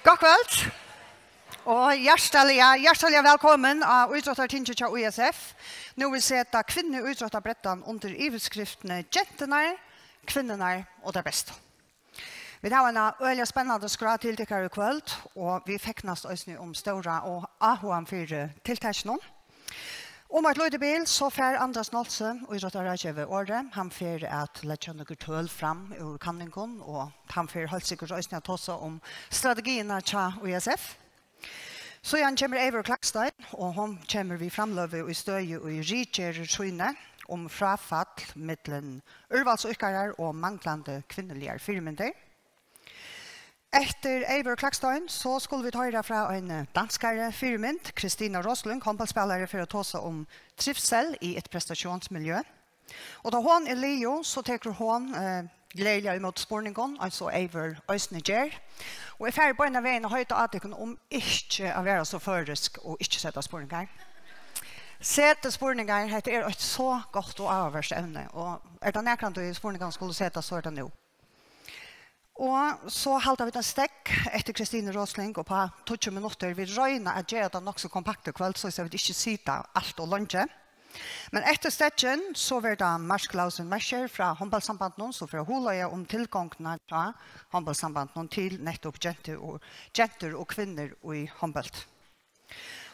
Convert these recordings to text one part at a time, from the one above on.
God kveld. Og hjertelig velkommen av Idrottartinget til USF. Nå vil vi sette kvinneidrotterbrettene under overskriftene Jentene, kvinnerne og det beste. Vi har en øyelig spennende skra til dere i kveld, og vi fikk nesten om større og AHM for tiltakene. Om et løydebil så fer Andras Nolse og idrottarrådgiver året. Han fer at legge noen tøl fram ur kanningen, og han fer helt sikkert også å ta om strategiene til USF. Så han kommer Eivor Klakstein, og hun kommer vi framløve i støye og i rikere tryne om frafall mellom urvalgsøkere og manglende kvinnelige firmynter. Efter Eivor Klakstein så skulle vi ta høre fra en danskere firmynd, Kristina Roslund, håndballspillere for å ta seg om trivsel i et prestasjonsmiljø. Og da hun er Leo, så teker hun gledelig imot spørningen, altså Eivor Øysneger. Og jeg ferdig på en av veien og høyte adekene om ikke å være så føresk og ikke sette spørninger. Sette spørninger er et så godt og avhørst evne, og det nærkant i spørningen skulle sette, så det nå. Og så halte vi den stekk etter Kristine Rosling, og på 20 minutter vi røyner at gjøre det nok så kompakte kveld, så jeg vil ikke sitte alt og lunsje. Men etter stekken så var det Marsk Lausen Mescher fra håndballsambanden, så fra Holøya om tilgångene fra håndballsambanden til nettopp jenter og kvinner i håndball.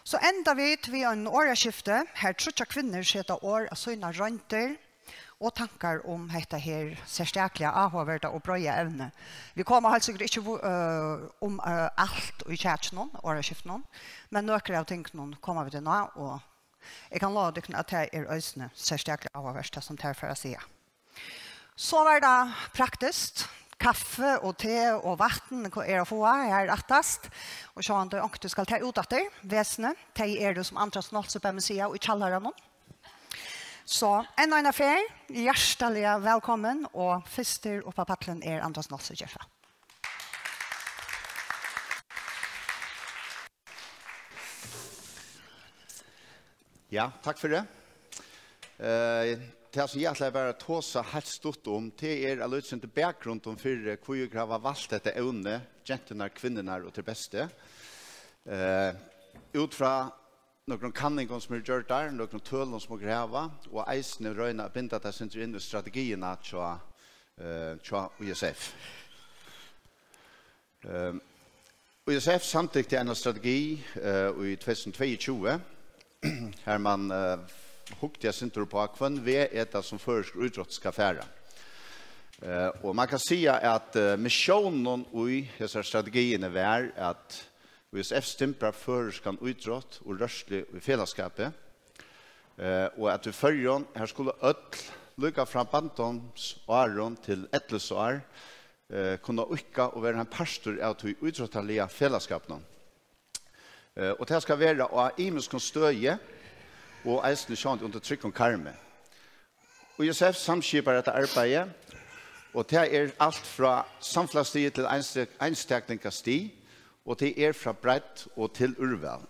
Så enda vi en åreskifte, her tror jeg kvinner setter år av sånne rønter, og tankar om dette her særskilt avhåverda og brøye evne. Vi kommer helt sikkert ikke om alt i kjærtsen, åreskiften, men noen av tingene kommer vi til nå, og jeg kan love dere at det er øsene særskilt avhåverda som tar for å si. Så var det praktisk. Kaffe og te og vatten er å få her rettest. Og så om du skal ta ut etter vesene, det er det som Andras Nolse på siden og i kjalleren. Så en affær, hjertelig velkommen, og førster oppe på paddelen er Andras Nolse Jeffa. Ja, takk for det. Det som jeg bare ta seg helt stort om, det er å løse til bakgrunn om for hvor jeg har valgt dette evne, jentene, kvinnerne og til beste. Ut fra noen kanninger som gjort der, noen tølen som greve, og eisene røyne å binde at jeg synes inn i strategiene til USF. USF samtykte en strategi i 2022, her man hukte jeg synes på hvem vi er det som foreslår idrott skal fære. Og man kan si at missionen i disse strategiene var at USF stimprar føreskan idrott og rørslig i fellesskapet. Og at vi førjon her skulle lukka fra bandons åren til etles år kunne ukka og være en pastor av de idrottelige fellesskapene. Og det skal være av imenskon støye og eisende kjent under trykk og karme. USF samskipar dette arbeidet, og det er alt fra samflastiet til einstakningssti, og det er fra brett og til urval.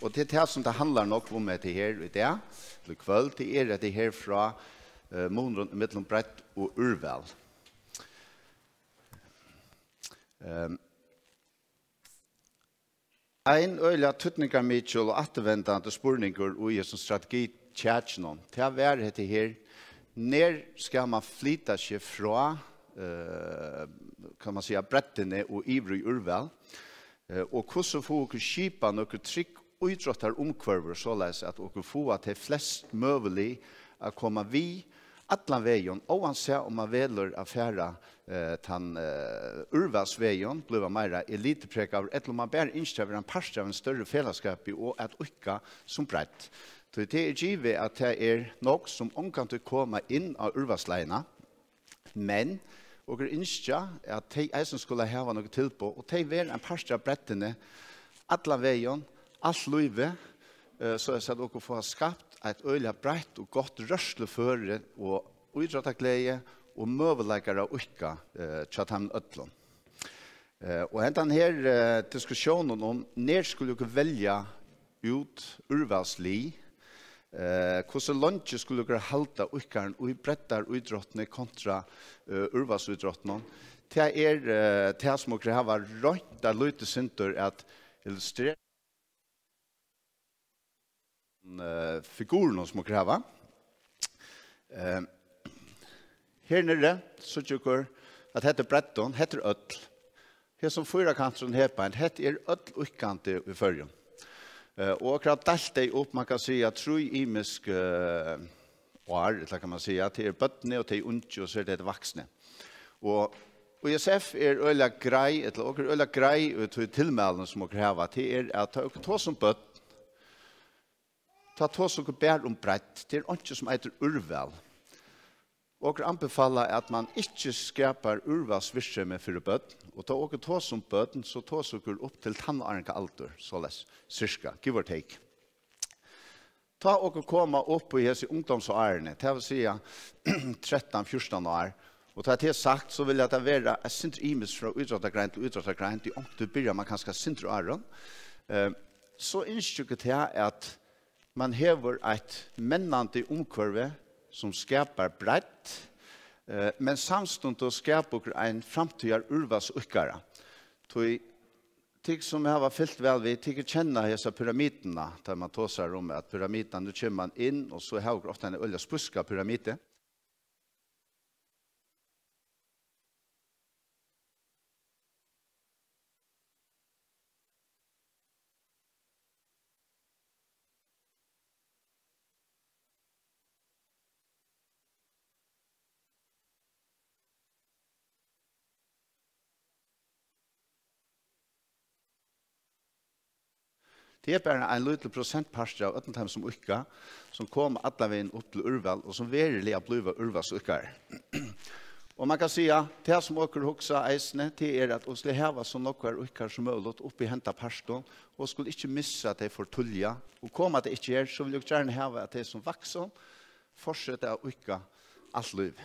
Og det er det som det handler nok om det her i dag, eller kveld, det er det her fra måneden mellom brett og urval. En øyelig tøtninger Mitchell og attervendende spørninger og som strategi tjætsjen, det er vært det her, når skal man flytte seg fra, kan man si, brettene og ivrig urval, og hvordan får dere skipa noen trygg idrottar omkvarver såleis at dere får at det er flest mulig å komme vi alle veien, og han ser om man velger affære den urvalsveien, blir mer eliteprek av, eller om man bare innskrever en parst av en større fellesskap og et ukka som brett. Så det er givet at det er nok som omkant til å komme inn av urvalsleina, men og innskja at de eisen skulle hava noe til på, og de var en parst av brettene, alle veien, alt livet, så jeg sa at dere får skapt et øyelig brett og godt rørsleføre og idrettsglede og møvelegere og ukka til dem ødlån. Og hentan her diskusjonen om når skulle dere velge ut urvalslig, Hvordan lunge skulle dere halda ukkaren og brettar idrottene kontra urvalsudrottene? Det det som dere har rønt av lite synder at illustrere figurerna som dere har. Her nere så tycker at dette bretton heter öll. Det som fyra kanten her på en, det öll ukkante i førjen. Og akkurat delt det opp, man kan si at tro imisk år, eller kan man si, at det bøttene og det unge, og så det voksne. Og ISF øyla grei, eller øyla grei til tilmeldene som dere har, det at ta som bøtt, ta som bær brett, det ikke som heter urvel. Og anbefaler at man ikke skapar urvalsvirksomhet for bøtt, og ta åker ta som bøtten, så ta som opp til tannårenka alder, således, cirka, give or take. Ta åker koma opp i hese ungdomsårene, det vil si 13-14 år, og ta det sagt, så vil jeg det være et sindre imes fra utrådagrein til utrådagrein, til om du begynner man kanskje sindre åren, så innskjukker det at man hever et mennande omkvarve, som skapar brett, men samstånd skapar en framtida urvalsukkara. Ting som har fyllt vel vid, ting kjenner disse pyramidene, der man tåser om at pyramidene, nu kommer man inn, og så har vi ofte en olja spuska pyramide. Det bare en liten prosentparster av 18 som ukka, som kom alla veien opp til urval, og som verilig har blivet urvalsukkar. Og man kan si at det som åker hoksa eisene, det at vi skulle heva så nokkar ukkar som mulig opp i henta parsten, og skulle ikke missa at det for tullja. Og kom at det ikke er, så vil jeg gjerne heva at det som vakser, fortsette å ukka alt liv.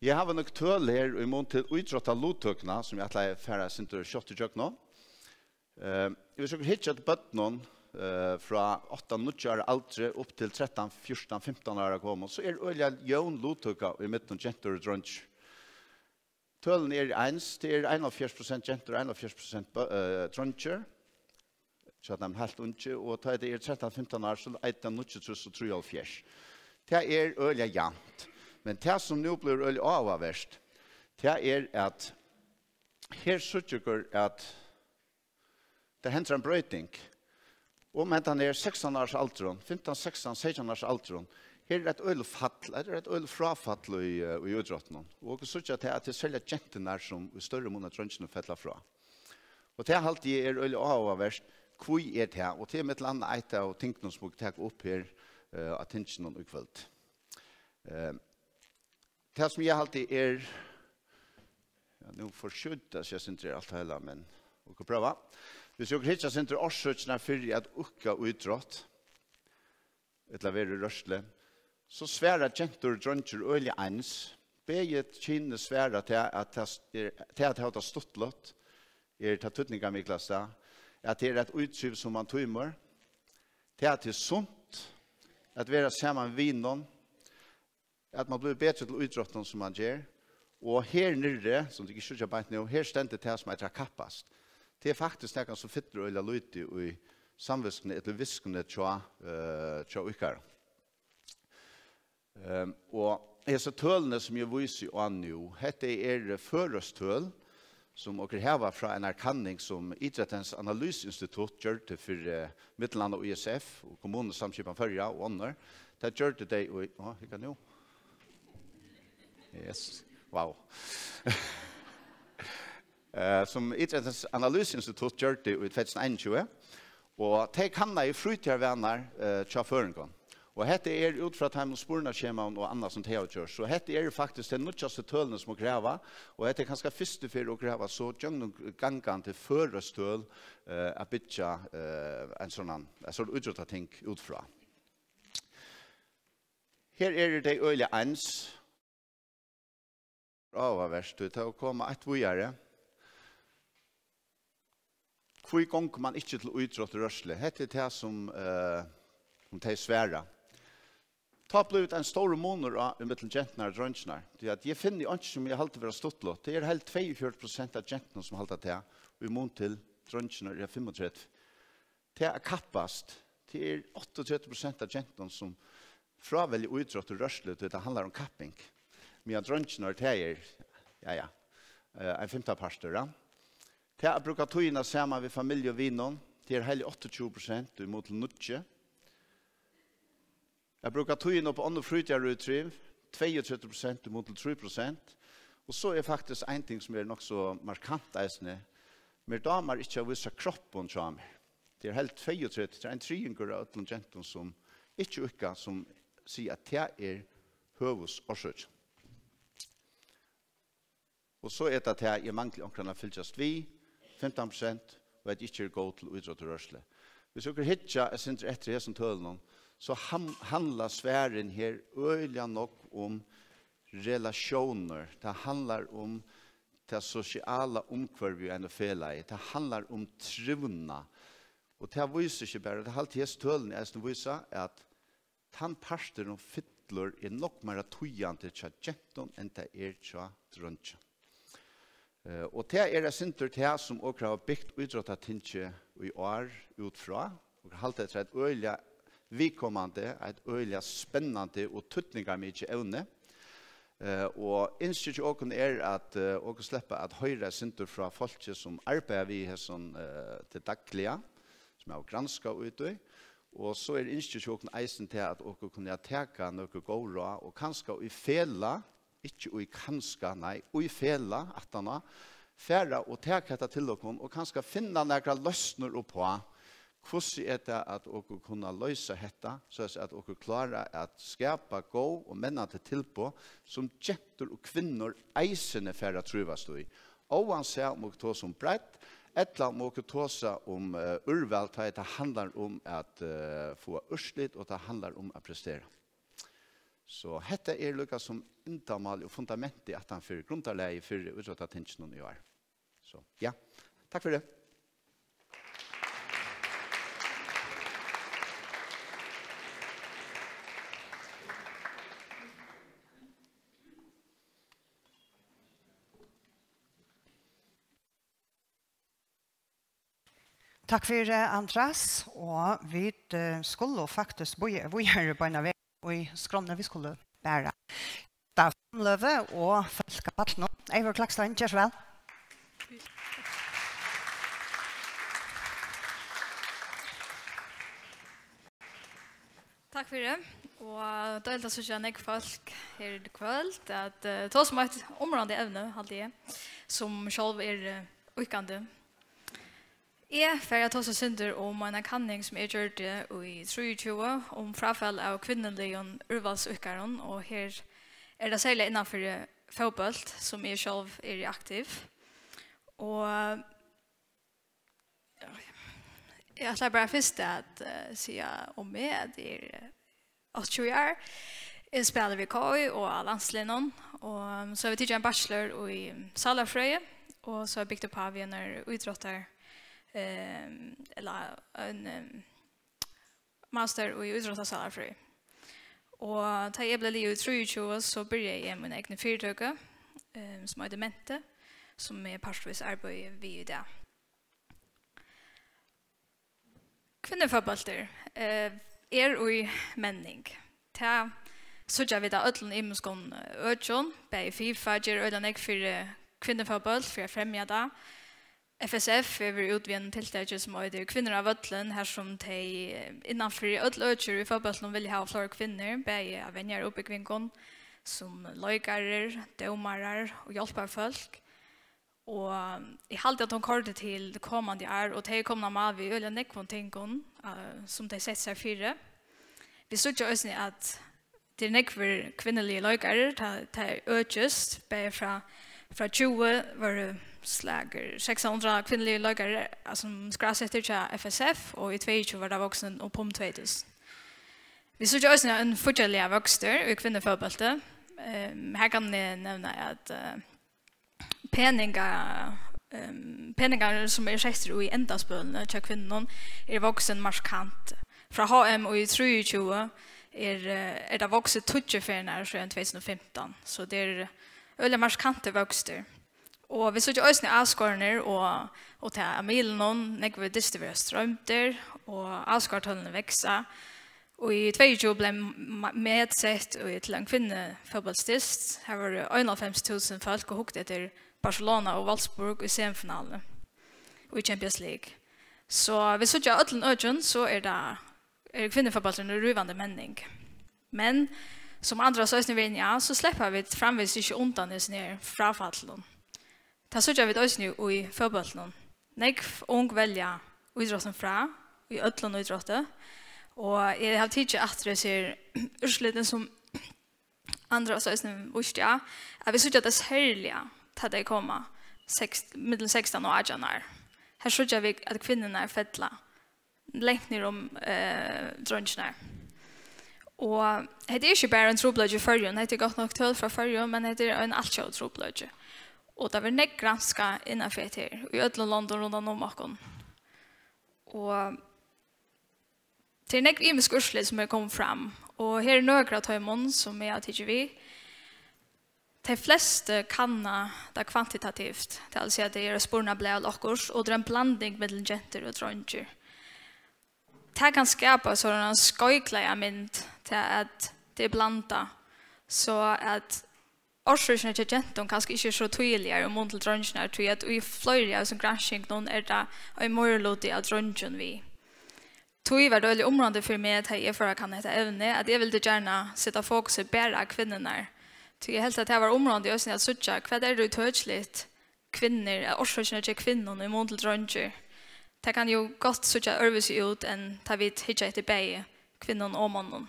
Jeg har nok tøl her i mån til utrotta lottøkna, som jeg atleier færre sinter 28 nå. Hvis dere hittar til bøttene fra 8-9 år aldre opp til 13-14-15 år kommer, så det øyelig jøvn lottøkka i midten av jenter og dronj. Tølen 1, det 41% jenter og 41% dronjer, så de helt unge, og da det 13-15 år, så er det 93. Det øyelig jævnt. Men det som nå blir øyelig avverst, det at her sørger at det hender en brøyting. Om han 16 års alderen, 15, 16, 16 års alderen, her et øyelig fall, et øyelig frafall i utrådene. Og så at det særlig jentene som i større måned drønsene fettler fra. Og det alltid øyelig avverst, hvor det, og det med et eller annet eiter og tingene som må ta opp her, at tingene er ukveld. Det som jeg alltid ja, nå forskjøttes jeg synes alt hele, men vi kan prøve. Hvis jeg hittar sin til årsøkene for at ukka utrått, etter å være rørsle, så sværer jenter og dronjer øyelig ens. Beget kynne sværer til at det har stått lott, til tøtninga mi klasse, at det et utsyv som man tøymer, til at det sunt, at være sammen vinnen, at man blir bedre til utråtten som man gjør, og her nere, som det ikke skjønner bare nå, her stendet det som er kappast. Det faktisk det som fytter eller lyte i samviskene eller viskene tja ukkar. Og disse tølene som jeg viser å nå, dette førestøl som dere har fra en erkanning som Idrettens analyseinstitutt gjør det for Midtland og ISF og kommunens samskipan Førja og ånder. Det gjør det i... Hva kan jo? Yes, wow. Som Idrettens analyseinstitutt gjør det i 2021, og de kan i frutjervenner tja føringen. Og dette ut fra spurnaskjemaen og annet som de har gjort. Så dette faktisk det nødvendigste tølene som må kreve, og dette kanskje første for å kreve så gangen til førestøl å bytte en sånn utrottet ting ut fra. Her det øyelig ens, avverst, til å komme et vujere. Hvor gånger man ikke til idrott og rørsle? Hette er det som de svære. Ta blivit en stor måneder i mittel gentene og drønnsene. Det at jeg finner ikke som jeg halte være stått. Det helt 42% av gentene som halte det, og i mån til drønnsene er 35. Det kappast. Det 38% av gentene som fravelger idrott og rørsle, det handler om kapping. Men drønnsene er en 15 parster. Det bruker togene sammen ved familie og vinen. Det hele 28% i mån til nødje. Jeg bruker togene på andre frutjæruttriv, 32% mot 3%. Og så faktisk en ting som nok så markant eisende. Men damer ikke har vist kroppen til meg. Det helt 32, det en triinger av alle jentene som ikke som sier at det høvus årsøk. Og så det at jeg mangler omkring å fylltjast vi, 15%, og at ikke gå til idrott og rørsle. Hvis dere hittar jeg synes etter hessen tølen, så handlar sfären här öliga nog om relationer. Det handlar om det sociala omkvarvet en felai. Det handlar om trivna. Och det visar sig bara, det alltid stölden är som visar att han parster och fyllor är nog mer tojande till genton än det till dröntja. Och det är det synter det som också har byggt idrottat tinge i år utfra. Och alltid ett öliga vidkommande, et øyelig spennende og tøtningamykje evne. Og innskyldig åken at åken slipper at høyre synder fra folk som arbeider vi sånn, til daglige, som er granska ut i. Og så innskyldig åken eisen til at åken kunne teka noe gåra, og kanskje i fela, ikke i kanskje, nei, i fela, at han har færre og teka dette til åken, og kanskje finne noen løsner oppå, hvordan det at dere kunne løse dette, så at dere klarer at skapa gå og mennene tilpå, som jenter og kvinner eisene for å truvas i. Og han ser om dere tås om brett, eller om dere tås om urvalg, det handler om at få urslit, og det handler om å prestere. Så dette lukket som intamal og fundament i at han for grunnleie for utrettet tingene i år. Så ja, takk for det. Takk for Andreas, og vi skulle faktisk bo her på en vei, og i skromne vi skulle bære. Da Løve og Følskapatt nå. Eivor Klakstein, kjørs vel. Takk for det. Og da er det så kjønner jeg folk her i kveld, at ta som et område evne, alltid, som selv uikende. Jeg får ta seg synder om en kanning som jeg gjør det i 23 om frafall av kvinnelige urvalgsøkeren, og her det særlig innenfor fotball som jeg selv aktiv. Og jeg ætler bare først at si om meg at jeg 80 år. Jeg spiller ved KI og landslinjen, og så har vi tidligere en bachelor i Salafrøye, og så har jeg bygd opp av en idrotter, eller en master i idrott av Salafrøy. Og da jeg ble livet i 23, så begynte jeg min egen fyrtøke, som er demente, som er parstvis arbeid vi i det. Kvinnefotballter i menning. Ta så vi da ødelen i muskon ødjon, bei FIFA, gjør ødelen jeg for kvinnefotball, for jeg fremja da. FSF er utvidet tiltaket som er kvinner av ødelen, her som de innenfor ødler i fotballen vil ha flere kvinner, bei av venner oppe i kvinkon, som løygarer, dømarer og hjelperfolk. Og jeg halte at de kortet til det kommende år, og de kom med vi øyne nekvån tingene, som de sett seg fire. Vi så ikke også at det nekver kvinnelige løygere, det økest, bare fra 20 var det slager 600 kvinnelige løygere, som skrasetter til FSF, og i 22 var det voksen og POM 2000. Vi så ikke også en forskjellig vokster i kvinnefotballet. Her kan jeg nevne at peninga penningar som rester i endaspølene til kvinnen voksen markant. Fra HM og i 23 det vokset 20 ferner siden 2015, så det øyelig markante vokster. Og vi så ikke øyne avskårene og til Amilen, nekve distribuere strømter, og avskårtallene veksa. Og i 22 ble medsett til en kvinnefotballstist. Her var det 51.000 folk og hukket etter Barcelona og Wolfsburg i semifinalene og i Champions League. Så vi så ikke ødelen ødelen, så det kvinnefotballen en ruvande menning. Men som andre søsne vil ja, så slipper vi framvis ikke undan i sånne frafallen. Da så vi også i fotballen. Nek ung velja idrotten fra, i ødelen idrottet. Og jeg har tidligere at jeg ser ursliten som andre søsne visste ja, at vi så ikke det særlige til det kommer middel 16 og 18 år. Her så vi at kvinnerne fettla lengt ned drønnsene. Og det ikke bare en troblødje i førjen, det godt nok tøl fra førjen, men det en altkjød troblødje. Og det var nekk granska innenfor her, i Ødland, London, rundt om åkken. Og det nekk imisk urslig som kommet fram, og her nøkra tøymon som jeg tidser vi. De fleste kanna det kvantitativt, det vil si at det spurna blei lokkurs, og det en blanding mellom jenter og drønger. Det kan skapa sådana skojkliga mynd till att det blanda så att årsrysene til jentene kanskje ikke så tydeligere om mot til drønnsene, tror jeg at i flere som granskning noen det en morlåtig av drønnsjen vi. Tog var det veldig område for meg at jeg for kan hete evne, at jeg ville gjerne sette fokuset bare av kvinnerne. Tog jeg helt at det var område i Østene at søtja, hva det du tøtsligt kvinner, årsrysene til kvinnerne i mot til drønnsjen. Det kan jo godt søtja ørvis ut enn ta vidt hitja etter begge kvinnerne og mannen.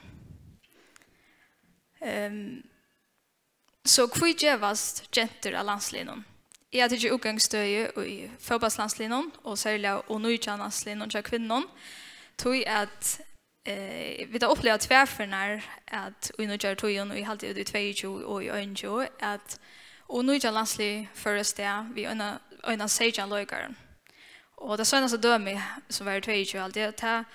Så hva gjøres jenter av landslinjen? Jeg har ikke utgangsstøye i fotballslandslinjen, og særlig og nøytjanlandslinjen til kvinnen, tror at vi har opplevd tverferner at vi nøytjanlandslinjen, og i halvtid i 22 og i 21, at og nøytjanlandslinjen føres det vi øyne sejan løygeren. Og det sønnes å døme som var i 22, det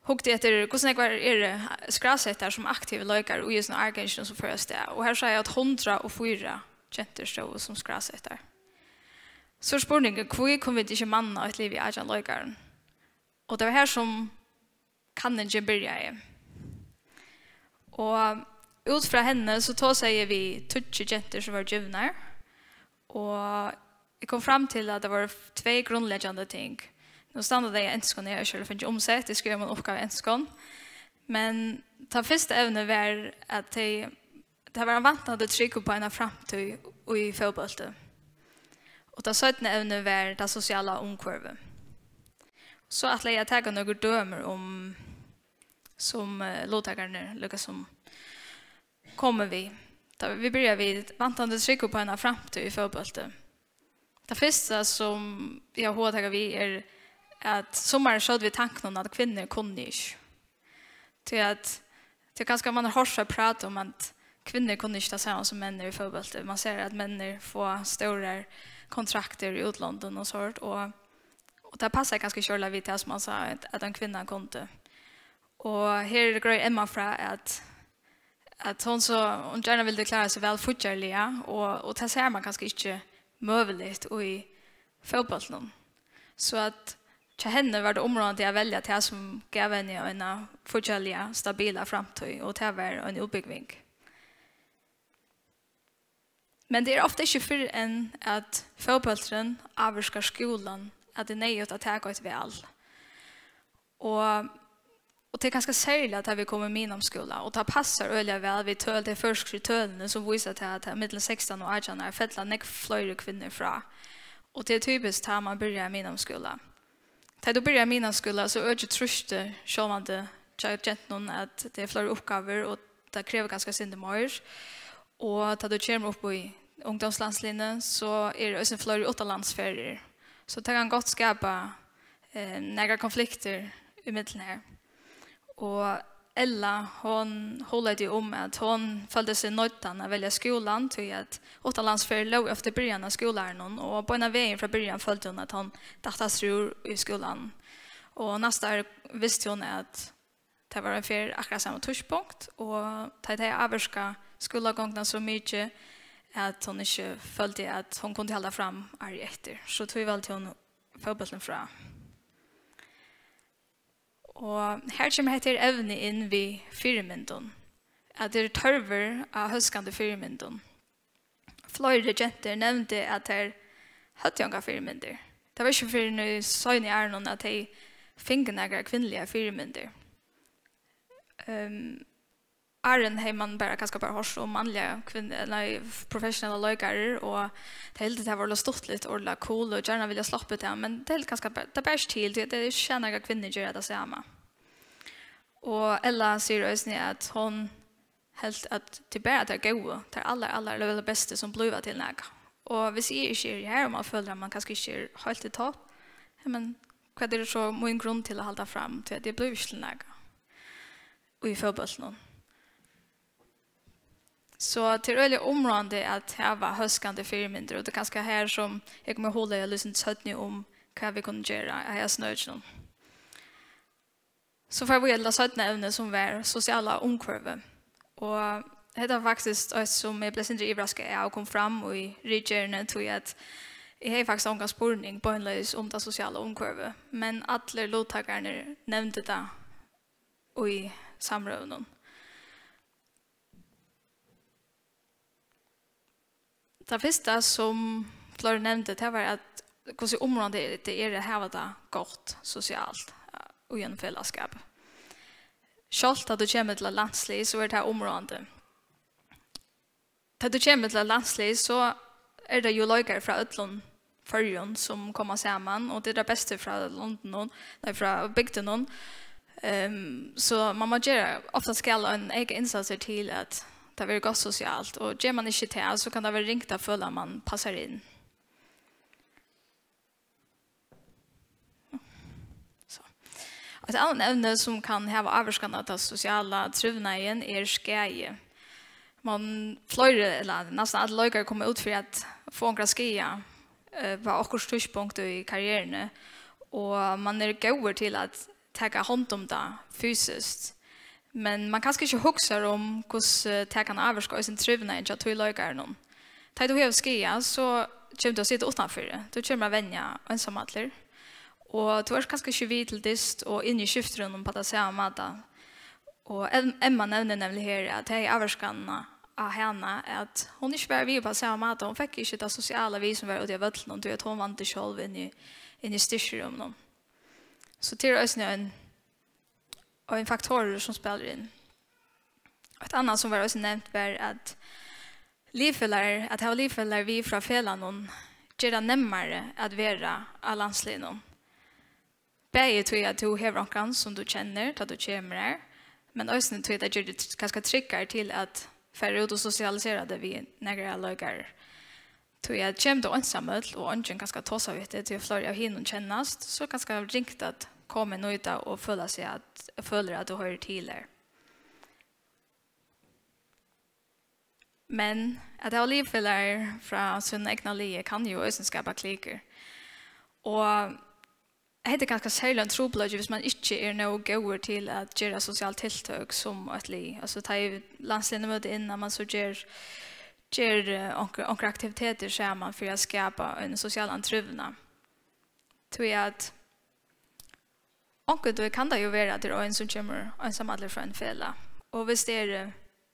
hukte etter hvordan det skrasetter som aktive løykere og i sånne argensjoner som føres det. Og her sier jeg at 104 jenter stod som skrasetter. Så spørningen, hvor kom vi ikke manna et liv i argen løykeren? Og det var her som kanningen begynte i. Og ut fra henne så sier vi 20 jenter som var djuvner. Og jeg kom fram til at det var 2 grunnleggende ting. Nå stannade det i enskån, jeg selv finner ikke omsett, jeg skrev en oppgave i enskån. Men det første evne var at det var en vantende trygg på en framtid i fotballet. Og det 17. evne var det sosiale omkvarvet. Så at jeg tar noen dømer om som lovtakerne lykkes som kommer vi. Vi börjar vid vantande trygg på en framtid i fotballet. Det første som jeg har vi at sommar skjødde vi tanken om at kvinner kunne ikke. Til at ganske man har hørt prate om at kvinner kunne ikke ta sammen som menn i fotballet. Man ser at menn får større kontrakter i utlandet og sånt. Og det passer ganske kjørlig vidt til som man sa at en kvinne kunne. Og her går Emma fra at hun gjerne ville klare seg vel fortjærlig, og det ser man ganske ikke møvelig i fotballen. Så at til henne var det området jeg velger til som gav henne en fortjærlig, stabila framtid, og til var en utbygging. Men det ofte ikke for enn at fotballen avvarsker skolen, at det nøyet at det går et vel. Og det ganske særlig at vi kommer min om skolan, og det passer øyelig vel vi tøl til første tølene som viser til at middel 16 og 18 fettlet nek flere kvinner fra. Og det typisk da man begynner min om skolan. Da du begynner min om skolan så ikke truste sjåvande gentnon at det flere oppgaver og det krever ganske sinne mer. Og da du kommer opp i ungdomslandslinjen så det også flere utenlandsferier. Så det kan godt skapa några konflikter i middelen her. Og Ella, hon håller om att hon följde sig nöjtan att välja skolan till att utomlandsfärd låg efter början av skolan och på en väg från början följde hon att hon dattades ur i skolan. Och nästa år visste hon att det var en för akkurat samma touchpunkt och det avvarska skolagångna så mycket att hon inte följde att hon kunde hålla fram arg efter. Så tog väl till hon fotbollen fra. Og her kommer heter evne inn vid fyrmynden. At det tørver av høskande fyrmynden. Flere jenter nevnte at det hadde jonga fyrmynder. Det var ikke for noe søgn i Arnon at de finner noen kvinnelige fyrmynder. Arren har man kanskje bare hørt om mannlige professionelle løygere, og det hele det var stått litt ordentlig cool, og gjerne ville slappe det, men det er kanskje det er bare til, det er ikke noen kvinner gjør det samme. Og Ella sier også at hun helt at det bare er gode, det er aller beste som blir til noe. Og hvis jeg ikke er her, og man føler at man kanskje ikke er helt i topp, men hva er det så min grunn til å holde frem til at det blir til noe? Og i fotbollen. Så det är väldigt områdande att ha höskande fyrmynder och det är ganska här som jag kommer hålla jag lyssnat sötning om vad vi kunde göra här snöjden. Så får vi gälla sötning ämne som var sociala omkurve. Och det var faktiskt ett som jag blev inte överraskad och kom fram och i regerande tog jag att jag har faktiskt en spårning på en lös om det sociala omkurve. Men alla låttagarna nämnde det och i samrövnen. Det första som Flora nämnde det var att hur området det är det här det gott socialt och en fällskap. Självt att du kommer till landslig så är det här området. När du kommer till landslig så är det ju löjkare från Ötlund förrjun som kommer samman och det är det bästa från London från bygden. Så man måste göra ofta ska en egen insats till att det är gott socialt och ger man inte till så kan det vara ringt att följa man passar in. Så. Ett annat ämne som kan ha avvarskande av sociala truvnaden är skäge. Man flöjder eller nästan alla löjkare kommer ut för att få en skäge på akkurat touchpunkt i karriären och man är gått till att ta hand om det fysiskt. Men man kanske inte huxar om hur det kan avvarska i sin truvnad inte att löjgar någon. Tar du har skia så kommer du att sitta utanför det. Du kommer att vänja ensammatler. Och du är kanske inte vid till dist och in i skiftrummen på att säga maten. Och Emma nämner nämligen här att det är avvarskarna av henne att hon inte bara vill på att säga maten. Hon fick inte det sociala vi som var ute i vötlen. Du vet hon var inte själv in i styrrummen. Så till oss nu och en faktor som spelar in. Ett annat som var också nämnt var att livfällare vi från fällan gör det närmare att vara av landslinjen. Bäge tror jag att du har någon som du känner, att du kommer här. Men också tror jag att det gör det ganska tryggare till att färre ut och socialisera det vid några lögar. Tror jag att kommer du ensamhet och inte ganska tåsa vet det till flera av hinnon kännast så ganska ringt att komma nöjda och följa sig att följa att du hör till er. Men att ha livfällare från sina egna liv kan ju också skapa klicker. Och det är ganska sällan troblöd hvis man inte är nog gåor till att göra socialt tilltag som ett liv. Alltså ta i landslinjen innan man så gör aktiviteter samman för att skapa en social antruvna. Tror jag att då kan det ju vara att det är en som kommer ensamma från en fälla. Och hvis det är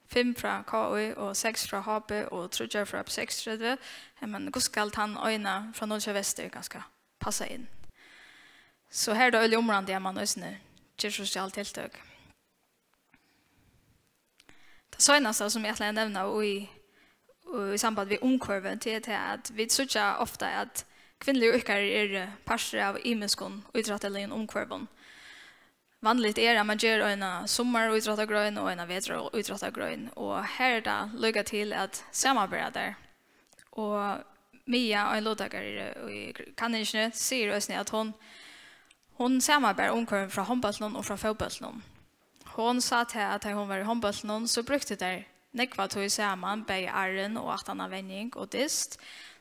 5 från KU och 6 från HP och 3 från 630, men hur ska han öjna från Norrköping Väster ganska passa in? Så här då är det området där man också gör socialt tilltag. Det senaste som jag ätlar nämna i samband med omkurven till är att vi ser ofta att kvinnliga yrkar är parser av imenskon och idrottare i en omkurven. Vanligt är att man gör en sommar- och idrottargrön och en väder- och idrottargrön. Och här är det lycka till att samarbeta där. Och Mia, en låttagare i kanningen, säger också att hon samarbetar omkurven från handbollen och från fotbollen. hon sa till att hon var i håndbollen så brukte det nekva tog samman bei arren och att han vändning och dist.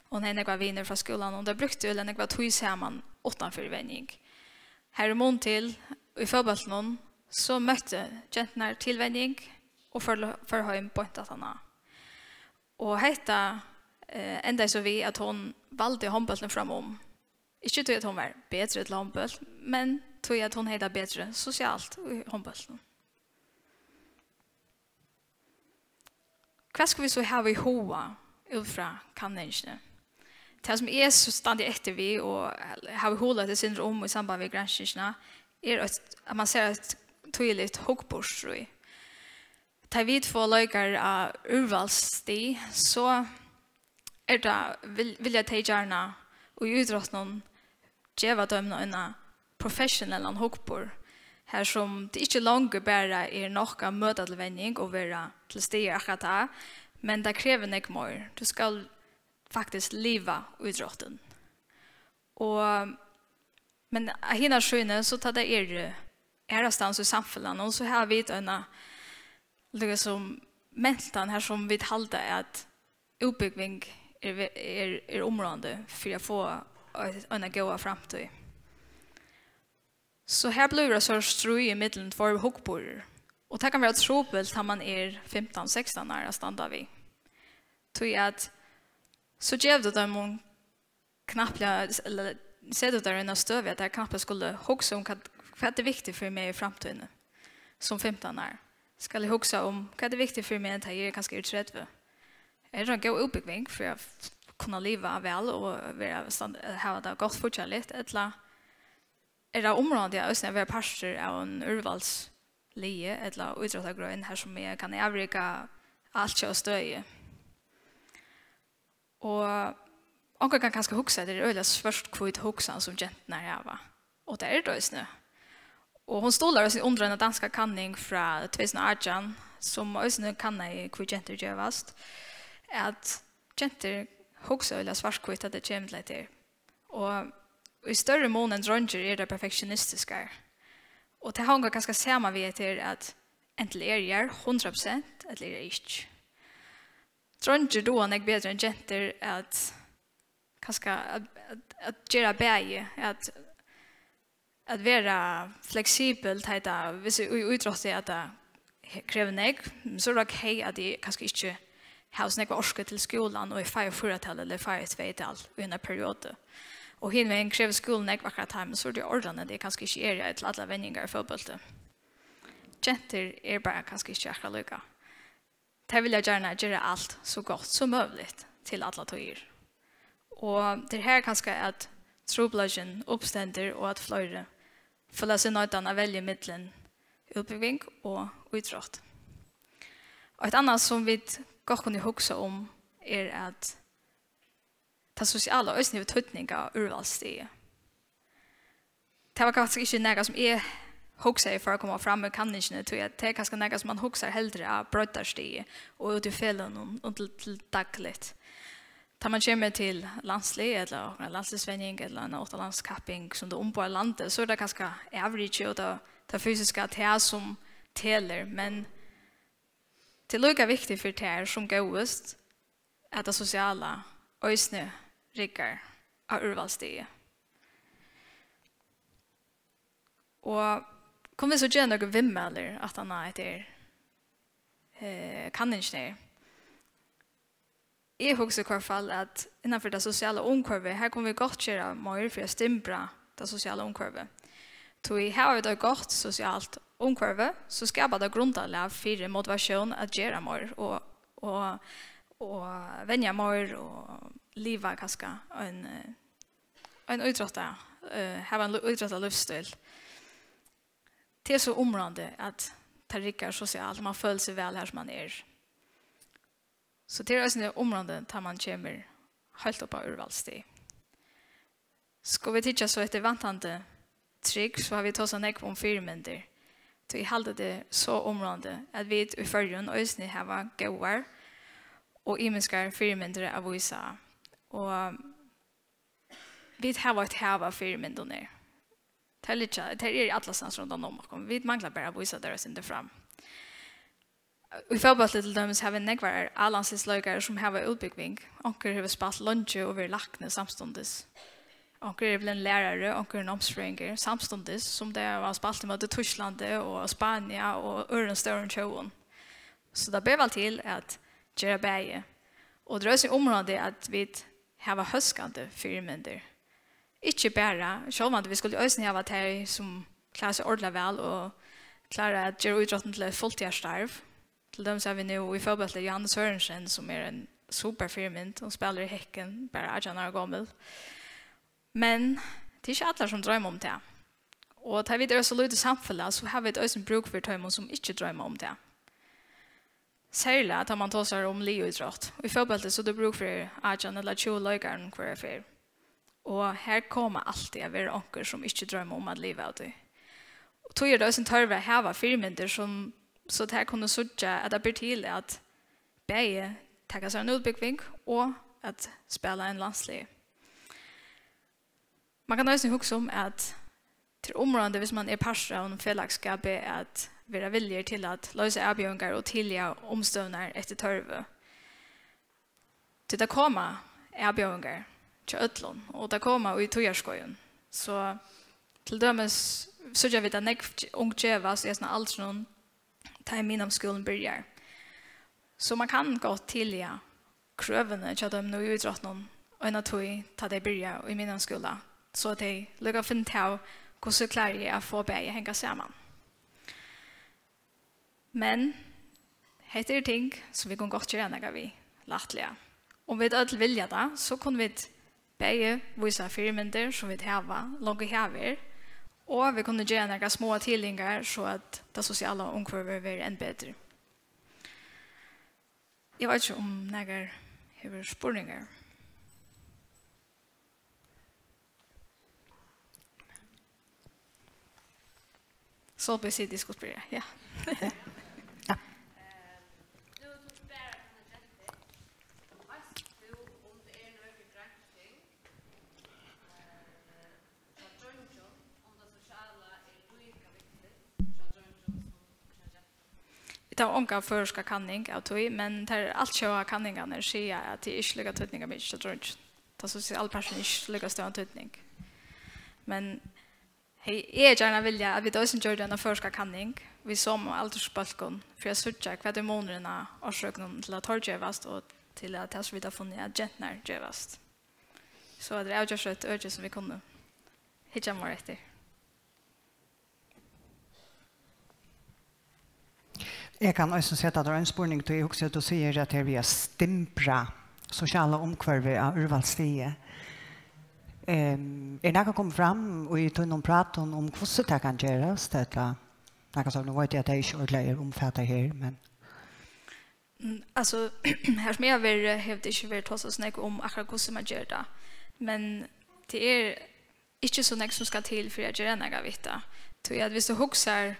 Hon är nekva viner från skolan och det brukte ju nekva tog samman utanför vändning. Här mån till i fotbollen så mötte gentarna till vändning och för hem på att han. Och hetta ända så vi att hon valde handbollen framom. Inte tror att hon var bättre till handboll, men tror att hon hade bättre socialt i handbollen. Vad ska vi så ha i hoa utfra kanningen? Det som är så ständigt efter vi och har vi hållit det syndrom i samband med granskningarna är att man ser ett tydligt huggborst, tror jag. Tar vi två löjkar av urvalssti så det vill jag ta gärna och utrått någon geva dem en professionell huggbord här som det inte långt bara är några möta till vändning och vara till steg akkurat men det kräver inte mer. Du ska faktiskt leva idrotten. Men hinna skyne så tar det ärastans i samhällen och så har vi en liksom mentan här som vi halda att uppbyggning är område för att få en goda framtid. Så här blir det så strøy i middelen för huggborder. Och det kan vara tråbelt när man är 15-16 år att stanna vid. Tror jag att så gav det dem knappliga, eller ser du där en stöv att jag knappt skulle hugga om vad är viktigt för mig i framtiden som 15 år. Ska jag hugga om vad är viktigt för mig att jag är ganska uträttlig. Är det en god uppbyggning för att kunna leva väl och ha det gott fortsatt eller är det området jag ösnar vara pastor av en urvalslige eller uträttargrön här som jag kan avrika allt och stöje. Och kan ganska huxa det är öljus först kvitt huxan som gentarna här. Och det är det ösnar. Och hon stolar sig under en danska kanning från 2018 som ösnar kan i kvitt gentar gövast att gentar huxa öljus först kvitt att det kommer lite. Och i större mån än dronger är det perfektionistiska. Och det har ganska samma vid till att äntligen är jag 100% eller är det inte. Dronger då är bättre än gentar att göra bäge, att vara flexibel, hvis vi utrustar att det kräver nek, så är det okej att det kanske inte har så mycket orska till skolan och i 4-4-tal eller 4-2-tal i en period. Och hinvägen kräver skolan nek akkurat här, men så är det ordnande, det kanske inte är till alla vändningar i fotbollen. Gentar är bara kanske inte akkurat lycka. Det vill jag gärna göra allt så gott som möjligt till alla tojer. Och det här kanske är att trobladjen uppständer och att flöjre följa sig nöjdan att välja mittlen utbyggning och utrått. Och ett annat som vi gott kunde huxa om är att ta sociala och östnivet höjtningar av urvalssteg. Det var kanske inte något som är huxa för att komma fram med kanningen till att det är kanske något som man huxar hellre av bröttarsteg och ut i fällen och till dagligt. Tar man kommer till landslig eller en landsligsvändning eller en återlandskapping som det ombor landet så är det ganska average och det fysiska det som teller. Men det är lika viktigt för det som gåest att det sociala ösne riggar av urvalssteg. Och kommer vi så gärna några vimmeller att han heter kanningen. Jag huxar i alla fall att innanför det sociala omkvarvet, här kommer vi gott göra mer för att stimbra det sociala omkvarvet. Så vi har det gott socialt omkvarvet så skapar det grundlag för motivation att göra mer och vänja mer och leva kanske en utrotta, ha en utrotta livsstil. Det är så område att det rickar socialt, man följer sig väl här som man är. Så det är också ett område där man kommer helt upp av urvalssteg. Ska vi titta så efter vantande trygg så har vi tagit en om firmynder. Så vi håller det så område att vi i förrjun och ösning har gåar och imenskar firmynder av vissa. Och vi har ett hav av firmynderna. Det är i alla stans runt om. Vi manglar bara att visa deras inte fram. Vi får bara till dömes har vi nekvar allansislöjare som har utbyggning. Onker har spalt lunch över lakne samstundes. Onker är en lärare, onker en omspringer samstundes som det var spalt mot Tyskland och Spanien och Örenstören tjoen. Så det blev till att göra bäge. Och det är så område att vi har höskande firmender. Ikke bara, själv att vi skulle ösna ha här som klarar sig ordentligt väl och klarar att göra idrotten till ett fulltidsstarv. Till dem så har vi nu i förbundet Johannes Sørensen som är en superfirmynd och spelar i Häcken, bara 18 år gammal. Men det är inte alla som drömmer om det. Och tar vi det så lite samfället så har vi ett ösen bruk för tömmen som inte drömmer om det. Särskilt att man tar om lividrott. I förbundet så är det bruk för 18 eller 20 löjgaren kvar för. Och här kommer alltid att vara onker som inte drömmer om att leva av det. Och tog det också en törve att häva firmynder som så det här kunde sudja att det blir till att bäge tacka sig en utbyggning och att spela en landslig. Man kan också huxa om att till områden hvis man är pastor och fällagskap att vara viljer till att lösa avgörningar och tillja omstövningar efter törve. Till det kommer avgörningar till ötlån och det kommer i tojarskojen. Så till dömes så jag vet att när ungtjeva så är det allt någon time inom skolan börjar. Så man kan gå till krövene till dem nu utrått någon och en av tog ta det börjar i min skola. Så att de lyckas finna till hur så klarar jag att få bäge hänga samman. Men det är ting som vi kan gott göra när vi lattliga. Om vi inte vilja det så kan vi bäge visa firmynder som vi har långt häver. Och vi kunde göra några små tillgångar så att det sociala omkvarvet blir än bättre. Jag vet inte om några har spårningar. Så på sig diskutera, ja. Det är onka förska kanning av tog, men det är allt själva kanningarna säger att det är inte lika tydning av mig, tror inte. Det är så all person inte lika stor tydning. Men hej, jag gärna vilja att vi då inte gör denna förska kanning. Vi som aldersbalkon för att söka vad demonerna och söker till att torgevast och till att tas vidare funnit att gentnar gevast. Så det är just ett öde som vi kunde hitta mer efter. Jag kan också sätta där en spårning till också att du säger att vi är stimpra sociala omkvarve av urvalsstiget. Är det kom fram och i någon prat om hur det kan göras? Jag sa, nu vet jag att jag inte ordentligt omfattar här, men... Alltså, här som jag vill hävda inte varit hos oss om akkurat hur man gör det. Men det är inte så mycket som ska till för att göra något vita. Så att hvis du huxar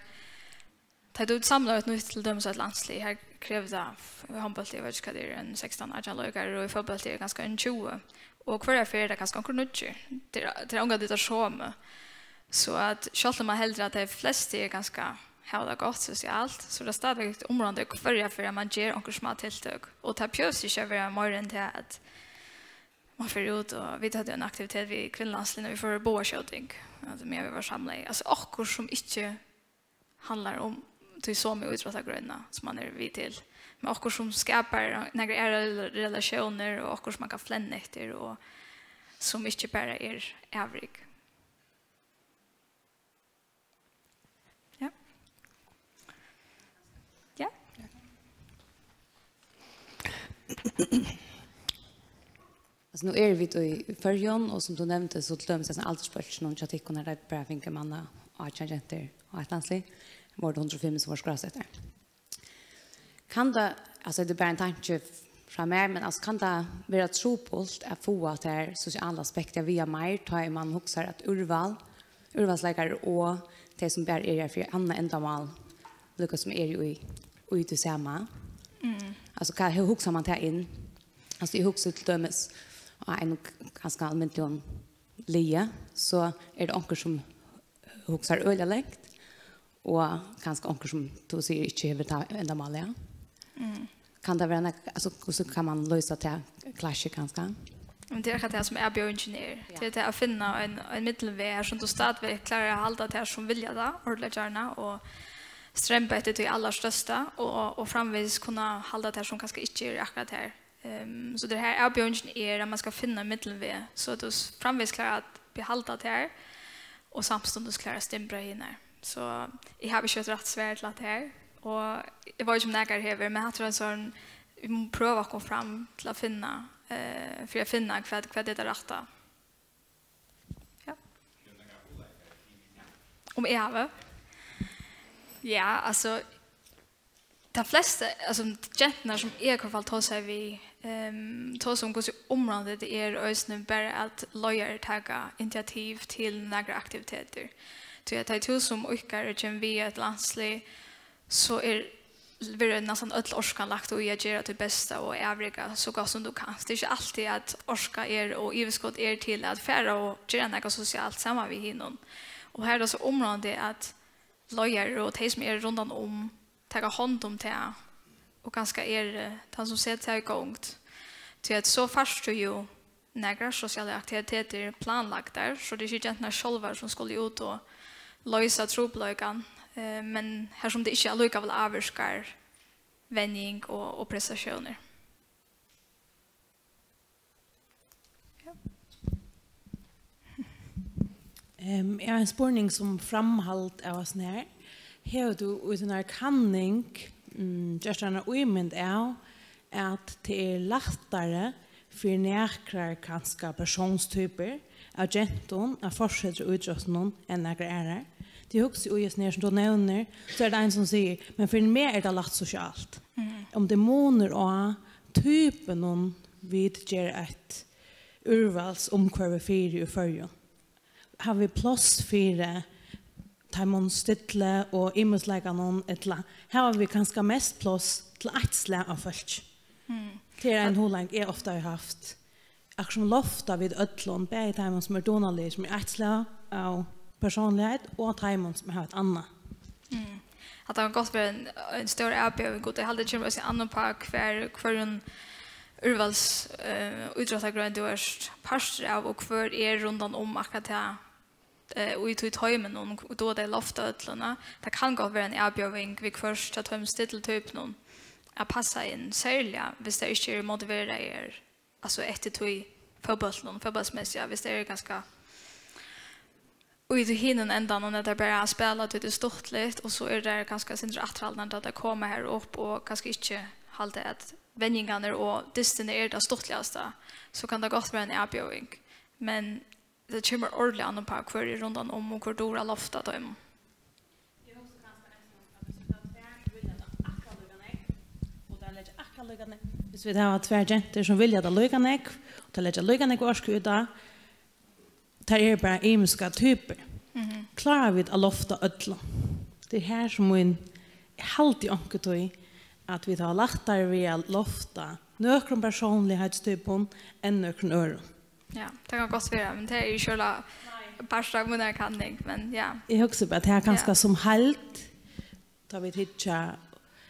tar du samlar ett nytt till döms ett landslig. Här krävde handboll jag vet inte det är en 16-18 lögare och i fotboll det är ganska en 20. Och kvar för det ganska konkurrenter. Det är unga det är så att själv man hellre att de flesta är ganska hela gott socialt så det är stadigt ett område för att man ger onkel små tilltag och ta pjös i köra mer än det att man får ut och vi hade en aktivitet vid kvinnlandslinjen vi får boarshooting alltså mer vi var samlade alltså akkur som inte handlar om till så med utrådgröna som man är vid till men akkur som skapar några relationer och akkur som man kan flänna efter och som inte bara är övrig. Ja. Alltså nu är vi då i förjon och som du nämnde så döms det allt spörs någon chatik när det bara finka manna och agenter och ett landslig var det 105 som var skrassätter. Kan det alltså det är bara en tanke från mig men alltså kan det vara tropost att få att det är sociala aspekter via mig tar man huxar att urvalsläggare och det som bär är för andra ändamål Lucas som är ju i det samma. Alltså hur huxar man det in? Alltså i huxar till dömes en ganska allmänt lia så är det onkel som huxar öliga längt och kanske onkel som du säger inte över ta ända malia. Kan det vara alltså så kan man lösa det clash ganska. Men det är det som är bioingenjör. Det är att finna en mittelväg som du stadväg klarar att hålla det som vilja det ordentligt gärna och strämpa efter till allra största och framvis kunna hålla det som kanske inte är akkurat här. Så det här är bioingenjör att man ska finna en mittelväg så att du framvis klarar att behalda det här och samstundes klarar att stämbra in här. Så jag har inte rätt svårt till det här och jag var ju som nägar här men jag tror en sån vi må pröva att komma fram till att finna för att finna vad det är rätta. Ja. Om jag har. Ja, alltså de flesta alltså gentarna som är i alla fall tar sig vi tar som går så område det är ösnen bara att lawyer taga initiativ till några aktiviteter. Så att det som ökar gen vi ett landslig så är vi nästan öll orskan lagt och göra det bästa och övriga så gott som du kan. Det är inte alltid att orska och överskott till att färra och göra något socialt samman vid hinnon. Och här är det så område att lawyer och de som är runt om ta hand om det och ganska de som sätter sig igång. Så att så fast ju några sociala aktiviteter planlagt där så det är inte egentligen själva som skulle ut och lösa troblöjkan. Men här som det inte är lika väl avvarskar vändning och prestationer. Ja. Jag har en spårning som framhållt av oss när. Här du utan en kanning just en uimend av att det är lättare för näkrar kanske personstyper av genton av fortsätter utrustning än några är. Det är också just när som du nämner så är det en som säger men för mer är det lätt socialt. Om demoner och typen om vid ger ett urvals omkvarv för förrjun. Har vi plats för Timon stittle och imuslägga någon etla. Här har vi kanske mest plats till ett slag av folk. Det är en hållang jag ofta har haft. Aktion lofta vid ödlån bäg Timon som är donalig som är ett slag av personlighet och Timon som har ett annat. Att det har gått för en större erbjudning och det hade inte varit en annan på kvar en urvals utdragsgrund du är pastor av och för er rundan om akkurat och ut höjmen och då det lofta ödlorna. Det kan gå vara en erbjudning vid först att höjmen stittel typ någon att passa in särliga hvis det inte motiverar er alltså efter tog fotbollsmässiga hvis det är ganska och i hinnan ändan och när det bara spela till det stort lite och så är det ganska syndra attrallande att det kommer här upp och kanske inte halta att vändningarna och distance är det stortligaste så kan det gott vara en erbjudning men det kommer ordentligt an på kvar i rundan om och korridora lofta då. Hvis vi har två jenter som vill att lycka nek och ta lägga lycka nek årskuda tar er bara ämska typer. Klarar vi att lofta ödla. Det är här som en halt i onketöj att vi tar lättare vi att lofta nökron personlighetstypen än nökron öron. Ja, det kan gott vara men det är ju själva parstag med kanning men ja. Jag också bara det här ganska som halt tar vi titta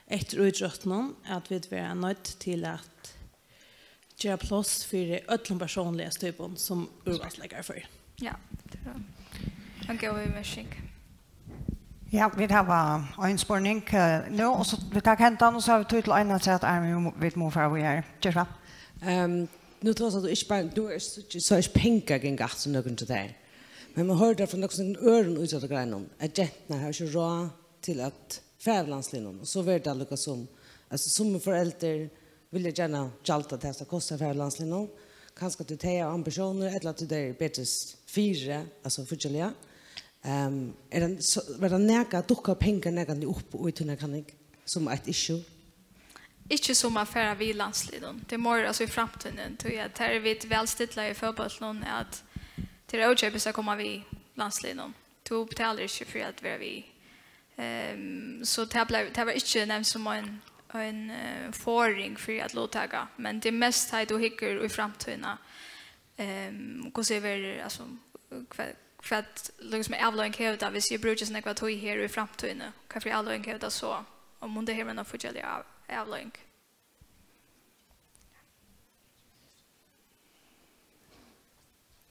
efter utrustningen att vi är nöjt till att göra plats för ödlon personlighetstypen som urvalsläggare för. Ja, det är en god meshing. Ja, vi har en spårning nu och så vi tar hentan och så har vi tagit till en att säga att vi må för vi är. Kjørsva. Nu tror jag att du är så är pengar gäng gatt som någon till det. Men man hör det från någon öron utsatta grejer att gentarna har så råd till att färlandslinjen och så vet det lika som alltså som föräldrar vill jag gärna jalta det ska kosta färlandslinjen. Kanske att du tar ambitioner eller att du är bättre fyra alltså förjäliga. Är den vad den näka ducka pengar nägande upp och utan kan jag som ett issue. Ikke som affärer vid landsliden. Det är mer alltså i framtiden. Det är vi välstilla i fotbollen att till Ojebi ska komma vid landsliden. Du betalar inte för att vara vi. Så det var inte nämnt som en förring för att låta. Men det mest här du hickar i framtiden. Hur ser vi alltså för att liksom avlöning hävda hvis jag brukar snacka tog här i framtiden. Kan för avlöning hävda så om det här med någon förgällig avlöning.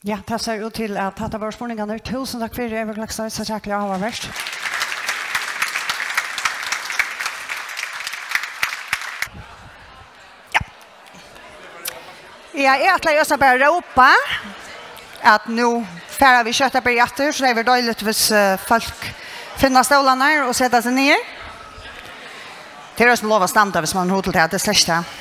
Ja, det ser ut til at dette var spørningene. Tusen takk for det, Eva Klakstad, så takkelig å ha vært. Ja, jeg ætler også bare råpe at nå færre vi kjøttet på hjertet, så det er døylig hvis folk finner stålene og setter seg ned. Det er også lov å stande hvis man hoder til at det slett.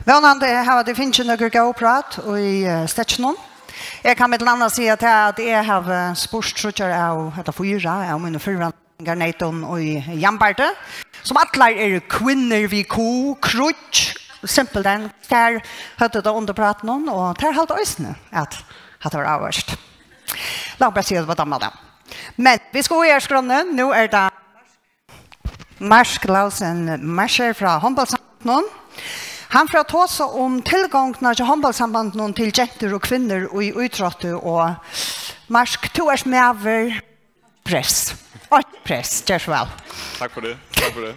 Vånande har det finns några gåprat och i stetchnon. Jag kan med landa säga att jag har sportstrutcher av detta fyra av mina förväntningar Nathan och Jambarte. Som alla är kvinnor vid krutch. Simpelt den. Där hade det underprat någon och där halt ösne att det var avvärst. Låt mig säga vad de hade. Men vi ska göra skronen. Nu är det Marsk Klausen Marscher från Håndbollssambandet. Han får ta sig om tillgången till håndbollssambandet till jenter och kvinnor i utrådte och Marsk, du är med över press. Och press, det är så väl. Tack för det. Tack för det.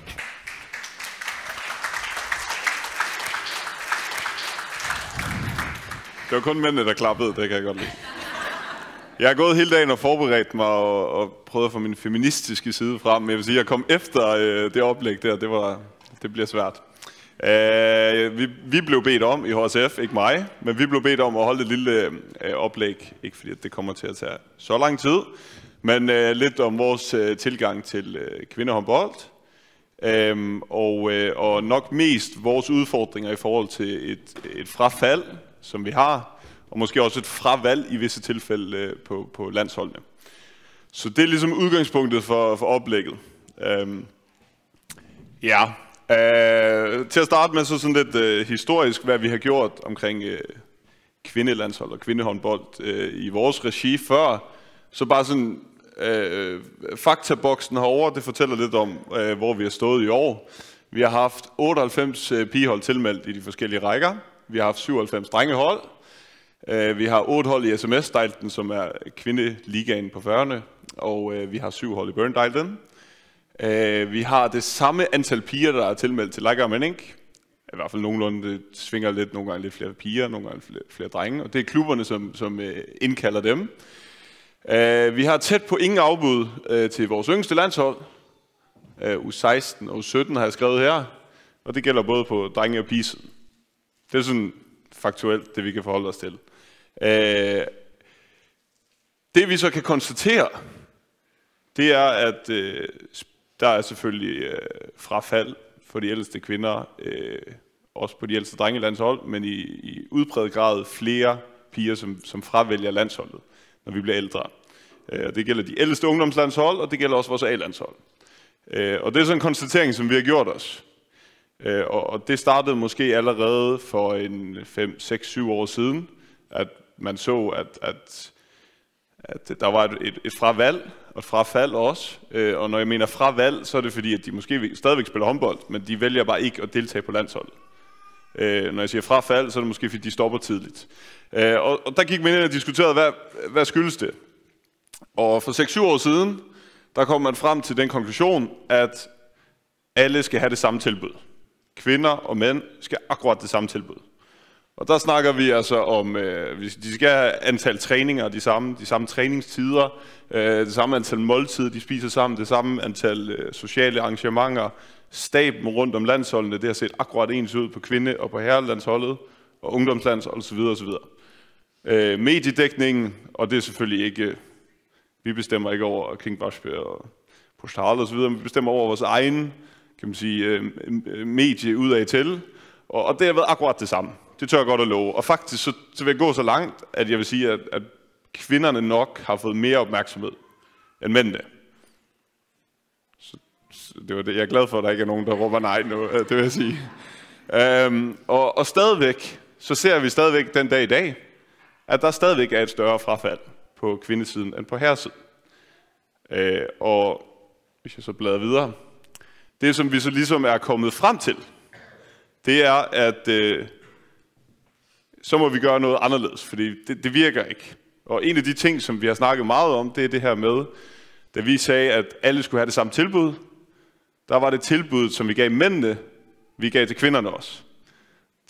Det var kun mændene, der klappede, det kan jeg godt lide. Jeg har gået hele dagen og forberedt mig og prøvet at få min feministiske side frem, men jeg vil sige, at jeg kom efter det oplæg der, det bliver svært. Vi blev bedt om i HSF, ikke mig, men vi blev bedt om at holde et lille oplæg, ikke fordi det kommer til at tage så lang tid, men lidt om vores tilgang til kvindehåndbold, og nok mest vores udfordringer i forhold til et frafald, som vi har, og måske også et fravalg i visse tilfælde på landsholdene. Så det er ligesom udgangspunktet for oplægget. Til at starte med så sådan lidt historisk, hvad vi har gjort omkring kvindelandshold og kvindehåndbold i vores regi før. Så bare sådan faktaboksen herovre, det fortæller lidt om, hvor vi har stået i år. Vi har haft 98 pigehold tilmeldt i de forskellige rækker. Vi har haft 97 drengehold. Vi har 8 hold i SMS-dejlten, som er kvindeligaen på Færøerne. Og vi har 7 hold i Børndejlten. Vi har det samme antal piger, der er tilmeldt til Lækker Mænding. I hvert fald nogenlunde, det svinger lidt, nogle gange lidt flere piger, nogle gange flere drenge. Og det er klubberne, som indkalder dem. Vi har tæt på ingen afbud til vores yngste landshold. U16 og U17 har jeg skrevet her. Og det gælder både på drenge- og pigesiden. Det er sådan faktuelt, det vi kan forholde os til. Det vi så kan konstatere, det er, at der er selvfølgelig frafald for de ældste kvinder, også på de ældste drengelandshold, men i udpræget grad flere piger, som fravælger landsholdet, når vi bliver ældre. Det gælder de ældste ungdomslandshold, og det gælder også vores A-landshold. Og det er sådan en konstatering, som vi har gjort os. Og det startede måske allerede for en 5, 6, 7 år siden, at man så, at der var et fravalg, og et frafald også. Og når jeg mener fravalg, så er det fordi, at de måske stadigvæk spiller håndbold, men de vælger bare ikke at deltage på landsholdet. Når jeg siger frafald, så er det måske fordi, de stopper tidligt. Og der gik man ind og diskuterede, hvad skyldes det? Og for 6-7 år siden, der kom man frem til den konklusion, at alle skal have det samme tilbud. Kvinder og mænd skal akkurat det samme tilbud. Og der snakker vi altså om, de skal have antal træninger, de samme træningstider, det samme antal måltider, de spiser sammen, det samme antal sociale arrangementer, staben rundt om landsholdene, det har set akkurat ens ud på kvinde- og på herrelandsholdet, og ungdomslandshold osv. osv. Mediedækningen, og det er selvfølgelig ikke, vi bestemmer ikke over King Bashby og Postal osv., men vi bestemmer over vores egen, kan man sige, medie udad til, og det har været akkurat det samme. Det tør jeg godt at love. Og faktisk så vil jeg gå så langt, at jeg vil sige, at kvinderne nok har fået mere opmærksomhed end mændene. Så det var det. Jeg er glad for, at der ikke er nogen, der råber nej nu, det vil jeg sige. Og stadigvæk, så ser vi stadigvæk den dag i dag, at der stadigvæk er et større frafald på kvindesiden end på herresiden. Og hvis jeg så bladrer videre, det som vi så ligesom er kommet frem til, det er, at så må vi gøre noget anderledes, fordi det virker ikke. Og en af de ting, som vi har snakket meget om, det er det her med, da vi sagde, at alle skulle have det samme tilbud, der var det tilbud, som vi gav mændene, vi gav til kvinderne også.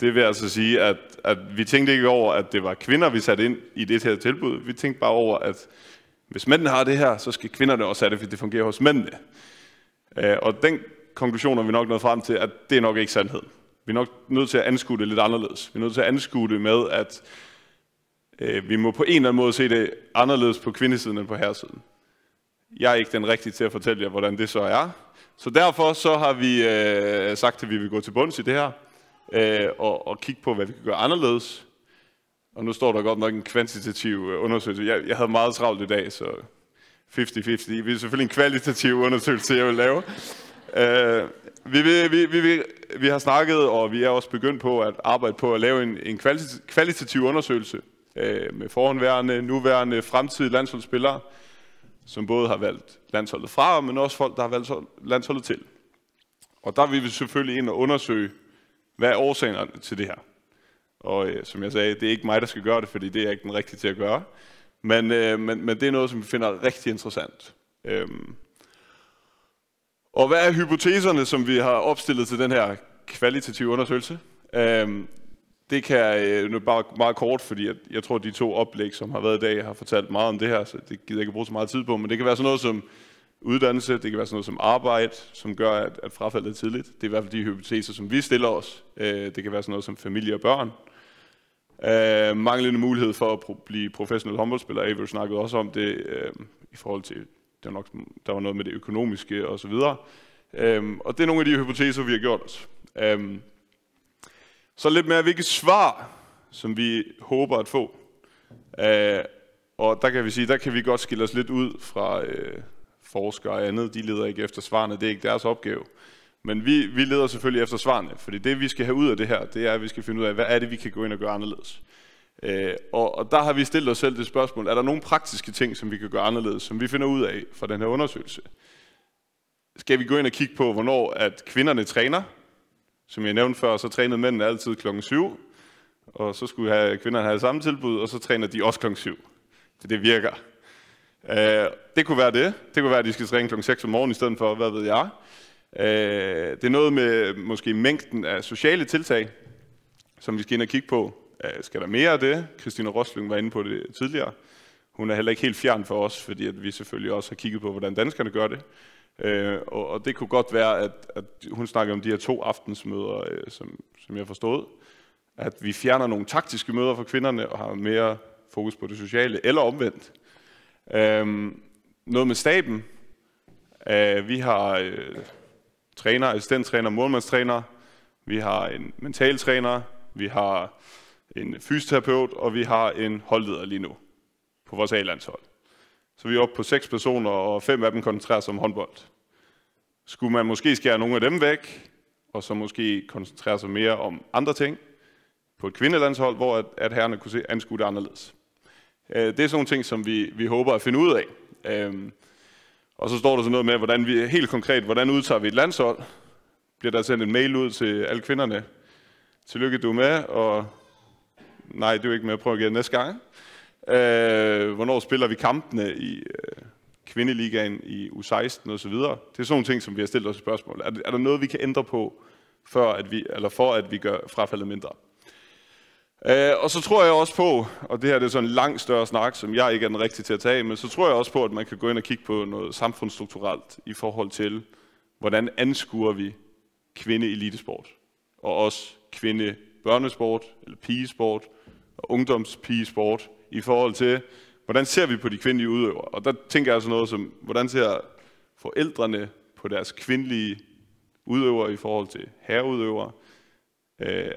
Det vil altså sige, at vi tænkte ikke over, at det var kvinder, vi satte ind i det her tilbud. Vi tænkte bare over, at hvis mændene har det her, så skal kvinderne også have det, fordi det fungerer hos mændene. Og den konklusion er vi nok nået frem til, at det er nok ikke sandhed. Vi er nok nødt til at anskue det lidt anderledes. Vi er nødt til at anskue det med, at vi må på en eller anden måde se det anderledes på kvindesiden end på herresiden. Jeg er ikke den rigtige til at fortælle jer, hvordan det så er. Så derfor så har vi sagt, at vi vil gå til bunds i det her, og kigge på, hvad vi kan gøre anderledes. Og nu står der godt nok en kvantitativ undersøgelse. Jeg havde meget travlt i dag, så 50-50. Vi er selvfølgelig en kvalitativ undersøgelse, jeg vil lave. Vi har snakket, og vi er også begyndt på at arbejde på at lave en kvalitativ undersøgelse med forhåndværende, nuværende, fremtidige landsholdsspillere, som både har valgt landsholdet fra, men også folk, der har valgt landsholdet til. Og der vil vi selvfølgelig ind og undersøge, hvad er årsagerne til det her. Og som jeg sagde, det er ikke mig, der skal gøre det, fordi det er ikke den rigtige til at gøre. Men det er noget, som vi finder rigtig interessant. Og hvad er hypoteserne, som vi har opstillet til den her kvalitative undersøgelse? Det kan jeg nu bare meget kort, fordi jeg tror, at de 2 oplæg, som har været i dag, har fortalt meget om det her, så det gider jeg ikke bruge så meget tid på. Men det kan være sådan noget som uddannelse, det kan være sådan noget som arbejde, som gør, at frafaldet er tidligt. Det er i hvert fald de hypoteser, som vi stiller os. Det kan være sådan noget som familie og børn. Manglende mulighed for at blive professionel håndboldspiller. Avery snakkede også om det i forhold til, der var noget med det økonomiske og så videre. Og det er nogle af de hypoteser, vi har gjort os. Så lidt mere, hvilke svar, som vi håber at få. Og der kan vi sige, der kan vi godt skille os lidt ud fra forskere og andet. De leder ikke efter svarene, det er ikke deres opgave. Men vi leder selvfølgelig efter svarene, fordi det vi skal have ud af det her, det er, at vi skal finde ud af, hvad er det, vi kan gå ind og gøre anderledes. Og der har vi stillet os selv det spørgsmål, er der nogle praktiske ting, som vi kan gøre anderledes, som vi finder ud af fra den her undersøgelse? Skal vi gå ind og kigge på, hvornår at kvinderne træner? Som jeg nævnte før, så trænede mændene altid klokken 7, og så skulle kvinderne have samme tilbud, og så træner de også klokken 7. Det virker. Det kunne være det. Det kunne være, at de skal træne klokken 6 om morgenen i stedet for, hvad ved jeg. Det er noget med måske mængden af sociale tiltag, som vi skal ind og kigge på. Skal der mere af det? Christina Rosling var inde på det tidligere. Hun er heller ikke helt fjern for os, fordi at vi selvfølgelig også har kigget på, hvordan danskerne gør det. Og det kunne godt være, at hun snakker om de her 2 aftensmøder, som jeg forstod. At vi fjerner nogle taktiske møder for kvinderne og har mere fokus på det sociale, eller omvendt. Noget med staben. Vi har træner, assistenttræner, målmandstræner. Vi har en mentaltræner. Vi har en fysioterapeut, og vi har en holdleder lige nu på vores A-landshold. Så vi er oppe på 6 personer, og 5 af dem koncentrerer sig om håndbold. Skulle man måske skære nogle af dem væk, og så måske koncentrere sig mere om andre ting på et kvindelandshold, hvor at herrerne kunne anskue det anderledes. Det er sådan nogle ting, som vi håber at finde ud af. Og så står der sådan noget med, hvordan vi helt konkret, hvordan udtager vi et landshold? Bliver der sendt en mail ud til alle kvinderne? Tillykke, du er med, og nej, du er ikke med, prøv igen næste gang. Hvornår spiller vi kampene i kvindeligaen i U16 og så videre? Det er sådan nogle ting, som vi har stillet os spørgsmål. Er der noget, vi kan ændre på, for at vi gør frafaldet mindre? Og så tror jeg også på, og det her det er sådan en langt større snak, som jeg ikke er den rigtige til at tage, men så tror jeg også på, at man kan gå ind og kigge på noget samfundsstrukturelt i forhold til, hvordan anskuer vi kvinde-elitesport, og også kvinde-børnesport, eller pigesport, og ungdomspigesport, i forhold til, hvordan ser vi på de kvindelige udøvere. Og der tænker jeg altså noget som, hvordan ser forældrene på deres kvindelige udøvere i forhold til herreudøvere?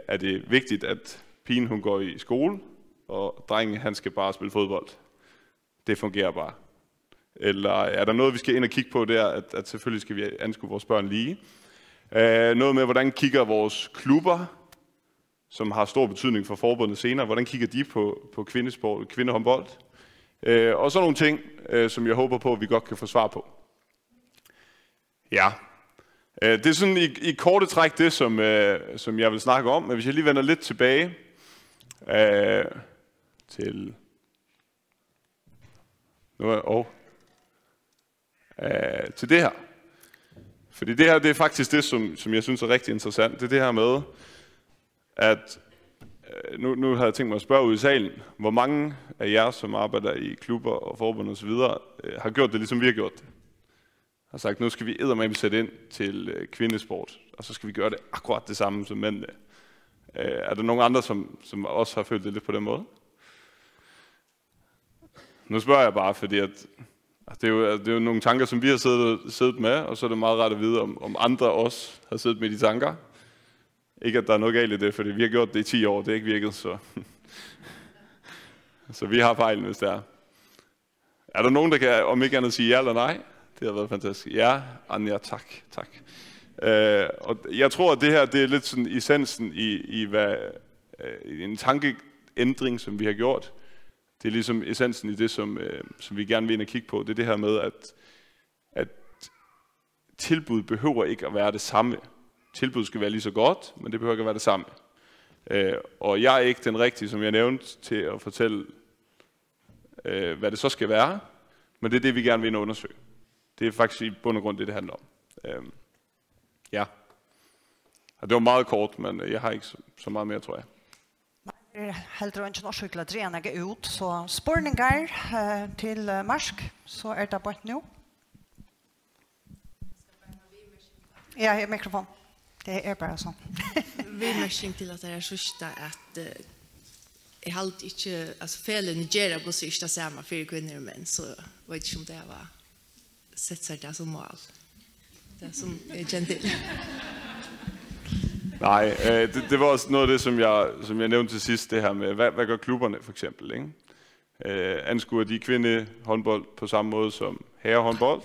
Er det vigtigt, at pigen hun går i skole, og drengen han skal bare spille fodbold? Det fungerer bare. Eller er der noget, vi skal ind og kigge på der, at selvfølgelig skal vi anskue vores børn lige? Noget med, hvordan kigger vores klubber, som har stor betydning for forbundet senere, hvordan kigger de på kvindesport, kvindehåndbold? Og så nogle ting, som jeg håber på, at vi godt kan få svar på. Ja, Det er sådan i korte træk det, som jeg vil snakke om, men hvis jeg lige vender lidt tilbage til til det her. Fordi det her, det er faktisk det, som jeg synes er rigtig interessant. Det er det her med, at nu har jeg tænkt mig at spørge ud i salen, hvor mange af jer, som arbejder i klubber og forbund og så videre, har gjort det, ligesom vi har gjort det. Har sagt, nu skal vi eddermame sætte ind til kvindesport, og så skal vi gøre det akkurat det samme som mændene. Er der nogen andre, som også har følt det lidt på den måde? Nu spørger jeg bare, fordi at det er jo nogle tanker, som vi har siddet med, og så er det meget rart at vide, om andre også har siddet med de tanker. Ikke at der er noget galt i det, fordi vi har gjort det i 10 år, det er ikke virket, så så vi har fejlen, hvis det er. Er der nogen, der kan, om ikke andet, sige ja eller nej? Det har været fantastisk. Ja, Anja, tak. Og jeg tror, at det her, det er lidt sådan essensen i hvad en tankeændring, som vi har gjort. Det er ligesom essensen i det, som vi gerne vil ind og kigge på. Det er det her med, at tilbud behøver ikke at være det samme. Tilbud skal være lige så godt, men det behøver ikke at være det samme. Og jeg er ikke den rigtige, som jeg nævnte, til at fortælle, hvad det så skal være. Men det er det, vi gerne vil ind og undersøge. Det er faktisk i bund og grund det handler om. Ja. Og det var meget kort, men jeg har ikke så meget mere, tror jeg. Helt og ikke norsk at drene ikke ut, så spørninger til Marsk, så er det bare nå. Ja, mikrofon. Det er bare sånn. Vimersing til at det er sørste at jeg halte ikke, altså fele Nigeria på sørste samme for kvinner og menn, så vet ikke om det var sett seg det som mål. Det som jeg kjente til. Nej, det var også noget af det, som jeg nævnte til sidst, det her med, hvad gør klubberne for eksempel, ikke? Anskuer de kvindehåndbold på samme måde som herrehåndbold?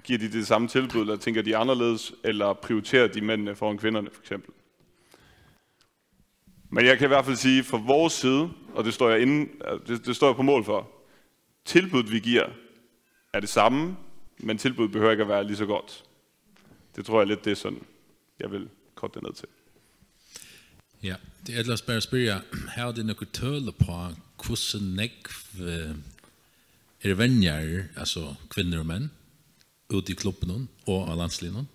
Giver de det samme tilbud, eller tænker de anderledes, eller prioriterer de mændene foran kvinderne for eksempel? Men jeg kan i hvert fald sige, fra vores side, og det står jeg på mål for, tilbuddet vi giver er det samme, men tilbuddet behøver ikke at være lige så godt. Det tror jeg lidt, det er sådan, jeg vil korte det ned til. Ja, det er ellers bare at spørge, har det noget tøle på, hvordan er venner, altså kvinder og mænd, ude i klubben og af landslinjen?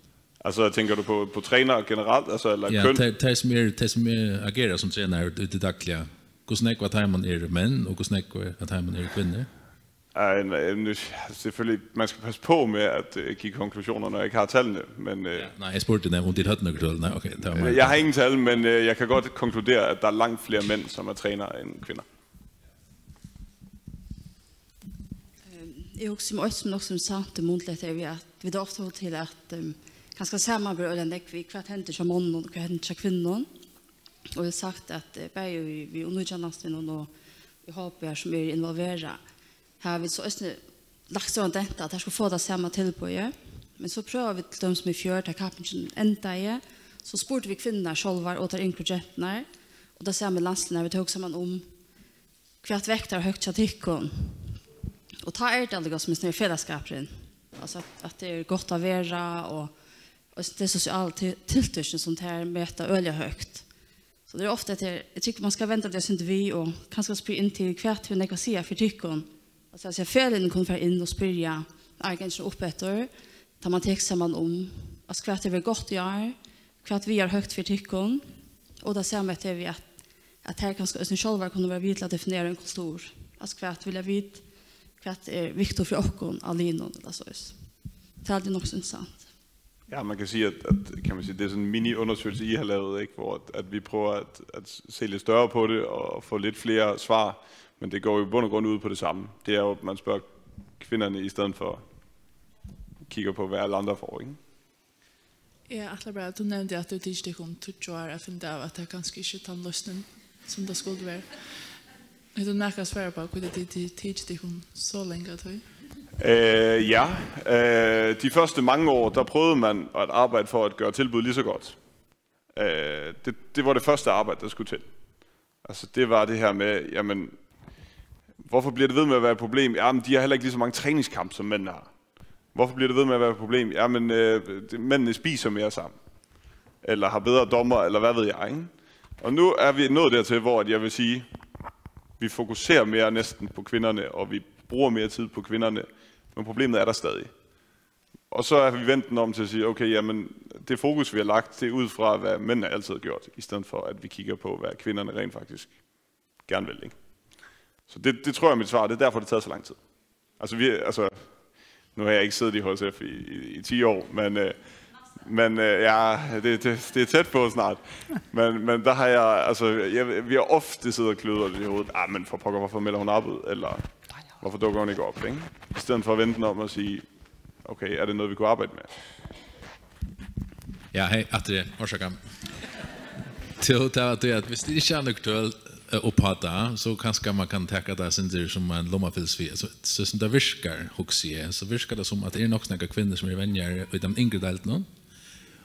Altså, tænker du på træner generelt, altså, eller ja, køn? Ja, det som agerer som træner i det daglige. Hvordan er man er mænd, og hvordan er man er kvinder? Selvfølgelig, man skal passe på med at give konklusioner, når jeg ikke har tallene. Men, nej, jeg spurgte dig, om det havde noget tal. Nej, okay, det var mig. Jeg har ingen tal, men jeg kan godt konkludere, at der er langt flere mænd, som er trænere end kvinder. Jeg husker også som nok som sagt det mundtligt er vi da ofte til at kanskje samarbeide eller ikke hva hender som mannen og hva hender som kvinnen. Og jeg har sagt at bare vi underkjenneste noen og vi håper som er involveret har vi så også lagt sånn dette at jeg skal få det samme tilbøye. Men så prøver vi til dem som er fjørt av kappen enda i. Så spurte vi kvinner selv og der yngre jentene. Og da ser vi landslene vi tok sammen om hva vekter høyt til tikkene. Og ta det aldrig som en fellesskapen. Alltså att det är gott att vara och det är socialt tilltrycken som tar möta öliga högt. Så det är ofta att jag tycker man ska vänta det syns vi och kanske spela in till kvart hur det kan se för tyckon. Alltså jag fällen kommer in och spela egentligen upp efter tar man text samman om att kvart är gott gör kvart vi har högt för tyckon och då ser man att vi att här kanske ösn själva kunna vara vidla definiera en kultur. Alltså kvart vill jag vit kvart är viktigt för okon alinon eller så. Det är nog intressant. Ja, man kan sige, at kan man sige, det er sådan en mini-undersøgelse, I har lavet, ikke? Hvor at vi prøver at se lidt større på det og få lidt flere svar, men det går jo i bund og grund ud på det samme. Det er jo, at man spørger kvinderne i stedet for kigger på, hvad alle andre får, ikke? Ja, Atla, du nævnte, at du tidsde kun 20 år, jeg finder af, at det er ganske ikke tandløsning, som det skulle være. Er du nærkere svære på, hvordan det tidsde kun så længe at høje? Ja, de første mange år, der prøvede man at arbejde for at gøre tilbud lige så godt. Det var det første arbejde, der skulle til. Altså det var det her med, jamen, hvorfor bliver det ved med at være et problem? Jamen, de har heller ikke lige så mange træningskampe, som mænd har. Hvorfor bliver det ved med at være et problem? Jamen, mændene spiser mere sammen. Eller har bedre dommer, eller hvad ved jeg, ikke? Og nu er vi nået dertil, hvor jeg vil sige, vi fokuserer mere næsten på kvinderne, og vi bruger mere tid på kvinderne, men problemet er der stadig. Og så er vi vendt den om til at sige, okay, jamen, det fokus, vi har lagt, det er ud fra, hvad mændene altid har gjort, i stedet for, at vi kigger på, hvad kvinderne rent faktisk gerne vil, ikke? Så det tror jeg er mit svar, det er derfor, det tager så lang tid. Altså, nu har jeg ikke siddet i HSF i 10 år, men ja, det er tæt på snart. Men der har vi har ofte siddet og kløder det i hovedet. Men for pokker, hvorfor melder hun arbejde? Eller hvorfor dukker hun ikke op? Ikke? I stedet for at vente om og sige, okay, er det noget, vi kunne arbejde med? Ja, hej, Atre, orsaka. Det er at hvis det ikke er nøktuelt upphatta, så kanske man kan täcka det sen som en lommafilsfi. Så som det virkar, huxie, så virkar det som att det är nog några kvinnor som är vänner i de yngre deltarna.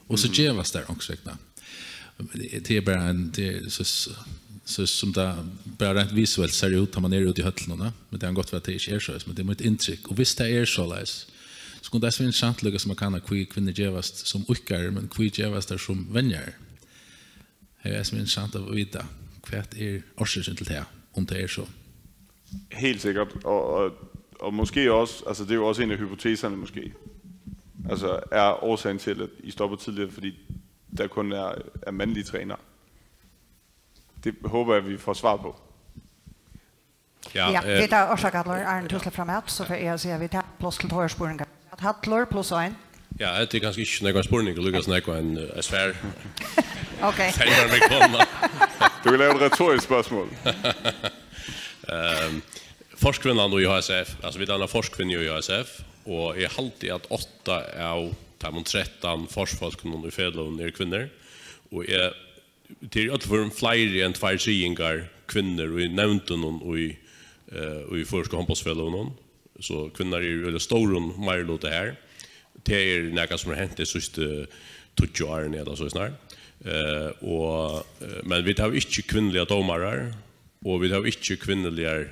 Och så gevas där också väckna. Det är bara det så som det bara rent visuellt ser ut när man är ute i höllarna, men det har gått för att det inte är så, men det är ett intryck. Och visst det är så läs. Så kunde det vara intressant att man kan kvinnor gevas som uckar, men kvinnor gevas där som vänner. Det är så intressant att veta. Kvart årsaken til det, om det så. Helt sikkert, og måske også, altså det er jo også en af hypoteserne måske, altså er årsagen til, at I stopper tidligere, fordi der kun er mandlige trænere. Det håber jeg, vi får svar på. Ja, det er årsagadler, Arne Tusle fremad, så for jeg siger, vi tar plass til tårsporinger. Hattler pluss 1. Ja, det er ganske ikke noen spørning, og lykkes noe en svær. Okay. Du vil lave et retorisk spørgsmål. Forskvinnerne i HSF, altså vi danner forskvinner i HSF, og jeg halte at 8 av de 13 forsfolkene i Fedlån er kvinner, og det er for flere enn 2 siengar kvinner, og jeg nevnte noen i Forske Håndbollsfedlån, så kvinner er store mer låt det her. Det er noe som har hentet de siste 20 årene, eller så snart. Men vi har ikke kvinnelige domare, og vi har ikke kvinnelige,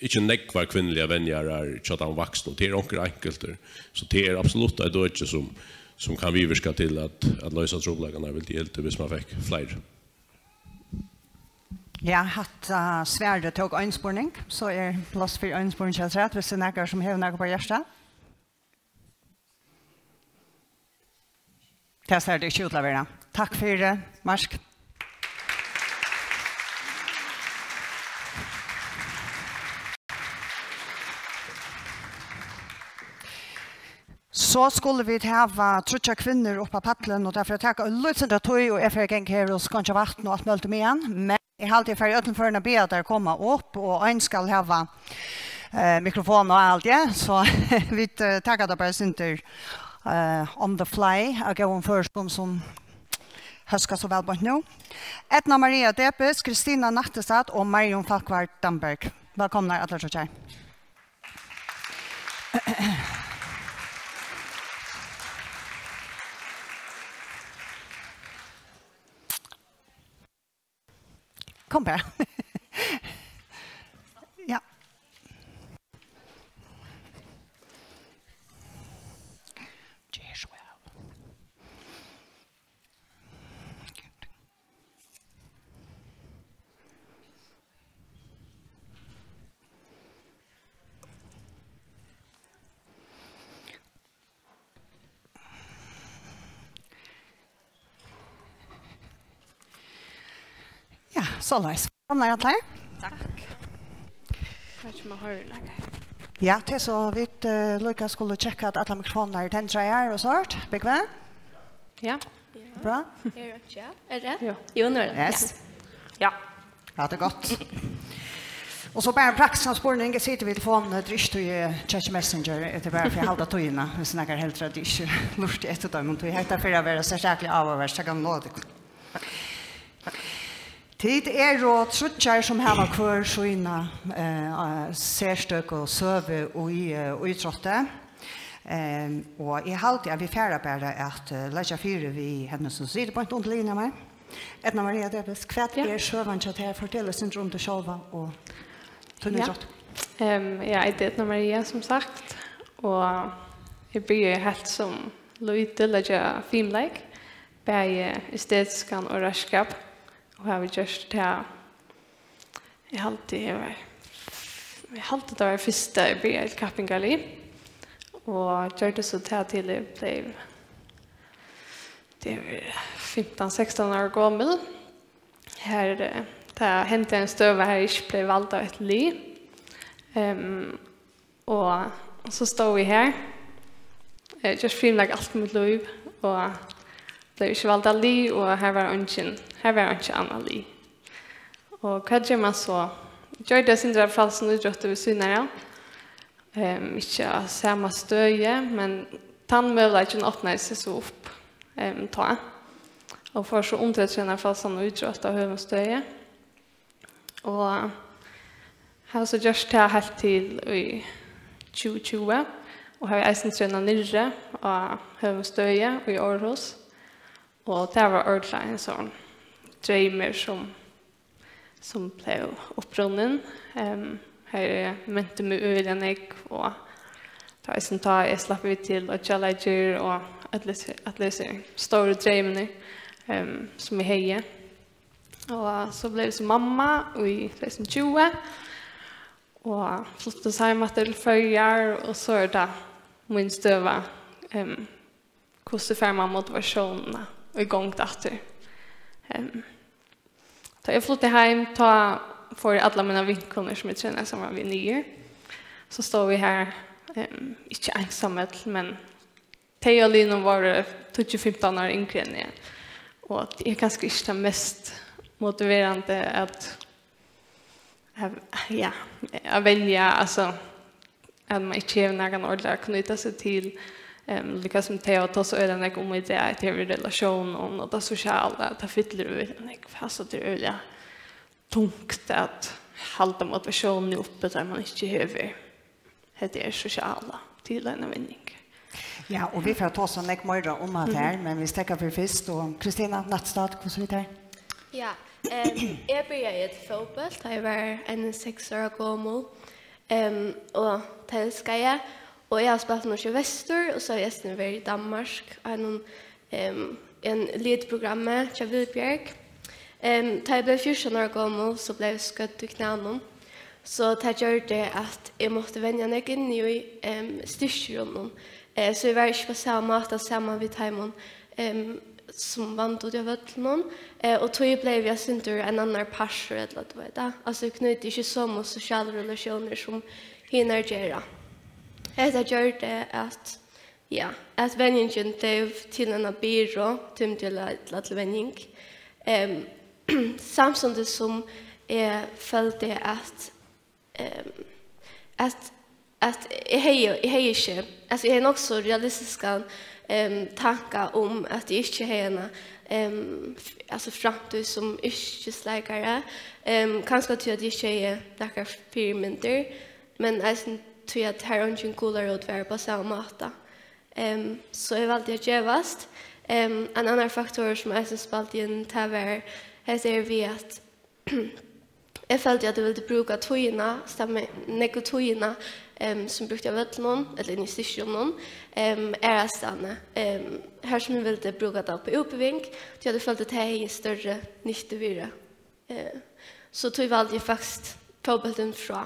ikke nekvar kvinnelige venner til de voksne. Det er ikke enkelt. Så det er absolutt et dødje som kan viverska til at løse trobleggene vil hjelpe hvis man fikk flere. Ja, hatt Sverre tog øynspårning, så plass for øynspårning til rett, hvis det er noe som hever noe på hjertet. Det ser det ikke utleverende. Takk for det, Marsk. Så skulle vi ha 30 kvinner oppe på paddelen, og derfor takker jeg litt sånn tøy, og jeg får gjenge her og skånske vatten og alt mulig med igjen. Men jeg har alltid for utenførende be at dere kommer opp, og en skal ha mikrofon og alt det, så vi takker det bare synder on the fly. Jeg går om først som husker så vel på nå. Edna Maria Depes, Kristina Nattestad og Marion Falkvart Damberg. Velkommen her, alle tror jeg. Kom bare. Ja. Ja, så løs. Kom deg, Atle. Takk. Kanskje man hører noe. Ja, til så vidt Lukas skulle tjekke at alle mikrofoner er tentra her og sånt. Bekväm? Ja. Bra? Er det ikke? Er det? Jo, nå er det. Yes. Ja. Ja, det er godt. Og så bare en praktisk spørning. Jeg sitter ved telefonen, det er ikke til Church Messenger, det er bare for jeg halda tøyene. Vi snakker helt rett, det er ikke lurt etter dem, men det er helt for å være særskilt avhørst, så kan nå det. Tid og trutjar som har kvar sånne særstøk og søve og i trottet. Og jeg halte at vi færre bare at Leia 4 vi henne som sier på en underlinje med. Edna Maria Debes, hva søvann til å fortelle sin rom til sjølva og tunne trott? Jeg er Edna Maria som sagt, og jeg börjar helt som lite lägga filmlek. Bäge estetiska och raskap. Och har vi just det jag alltid det var första jag började kappingali. Och gör det så till det blev det var 15-16 år gammal. Här det hände en stöva här inte blev vald av ett liv. Och så står vi här. Just filmlag allt mitt liv och blev inte vald av liv och här var inte annan liv. Och vad gör man så? Gör det sin fall som idrott över synare. Inte samma stöje, men tandmöjligheten öppnar sig så upp. Ta. Och för så omträdtränare fall som idrott av huvudstøye. Och har så just det helt till i 2020. Och har jag tränat nere av huvudstøye i Århus. Och det var ordentligt en sån drömmer som blev upprunnen. Här mente mig öden jag och jag slapp vi till och challenger och att läsa stora drömmar som jag hejer. Och så blev jag som mamma i 2020 och flyttade hem till förjar och så är det min stöva hur får man motivationen och igång efter. Så jag flyttade hem för alla mina vinkoner som jag tränar som var vid 9. Så står vi här, inte ensamhet, men Teo och Lino var 15 år yngre än jag. Och det är ganska inte mest motiverande att välja, alltså att man inte har någon ordentlig att knyta sig till. Lyckas som Teo tar så öden jag om det är till relation och det sociala, det fyller öden jag. Alltså det är öliga tungt att hålla motivationen uppe där man inte behöver det är sociala till en vinning. Ja, och vi får ta så mycket mer om det här, men vi stäcker för först. Och Kristina Nattstad, hur ser det? Ja, jag började i fotboll da jag var 6 år gammal. Och det älskar jag. Och jag har spelat något i Väster och så har jag varit i Danmark. En ledprogram till Vilbjerg. Da jag blev 14 år gammal så blev jag skött i knäna. Så det gjorde det att jag måste vänja mig in i styrkjurnen. Så jag var inte på samma mat, samma vid timon som vant ut av vattnen. Och då blev jag synter en annan pastor eller vad det. Alltså jag knöt inte samma sociala relationer som hinner göra. Det gjorde det att vänjningen blev till en byrå, till att vänjning. Samtidigt som jag följde att jag inte, alltså jag har också realistiska tankar om att jag inte har alltså framtid som yrkesläkare. Kanske till att jag inte är läkare firmynter, men jag tror att här är inte coolare att vara på samma måte. Så jag valde att göras. En annan faktor som jag har spalt in till var här ser vi att jag följde att jag ville bruka tojerna, stämma negotojerna som brukte av vattnen, eller in i stationen, är stanna. Här som jag ville bruka det på uppvink, så jag hade följt att det här är större nyttovirre. Så tog valde jag faktiskt fotbollen från.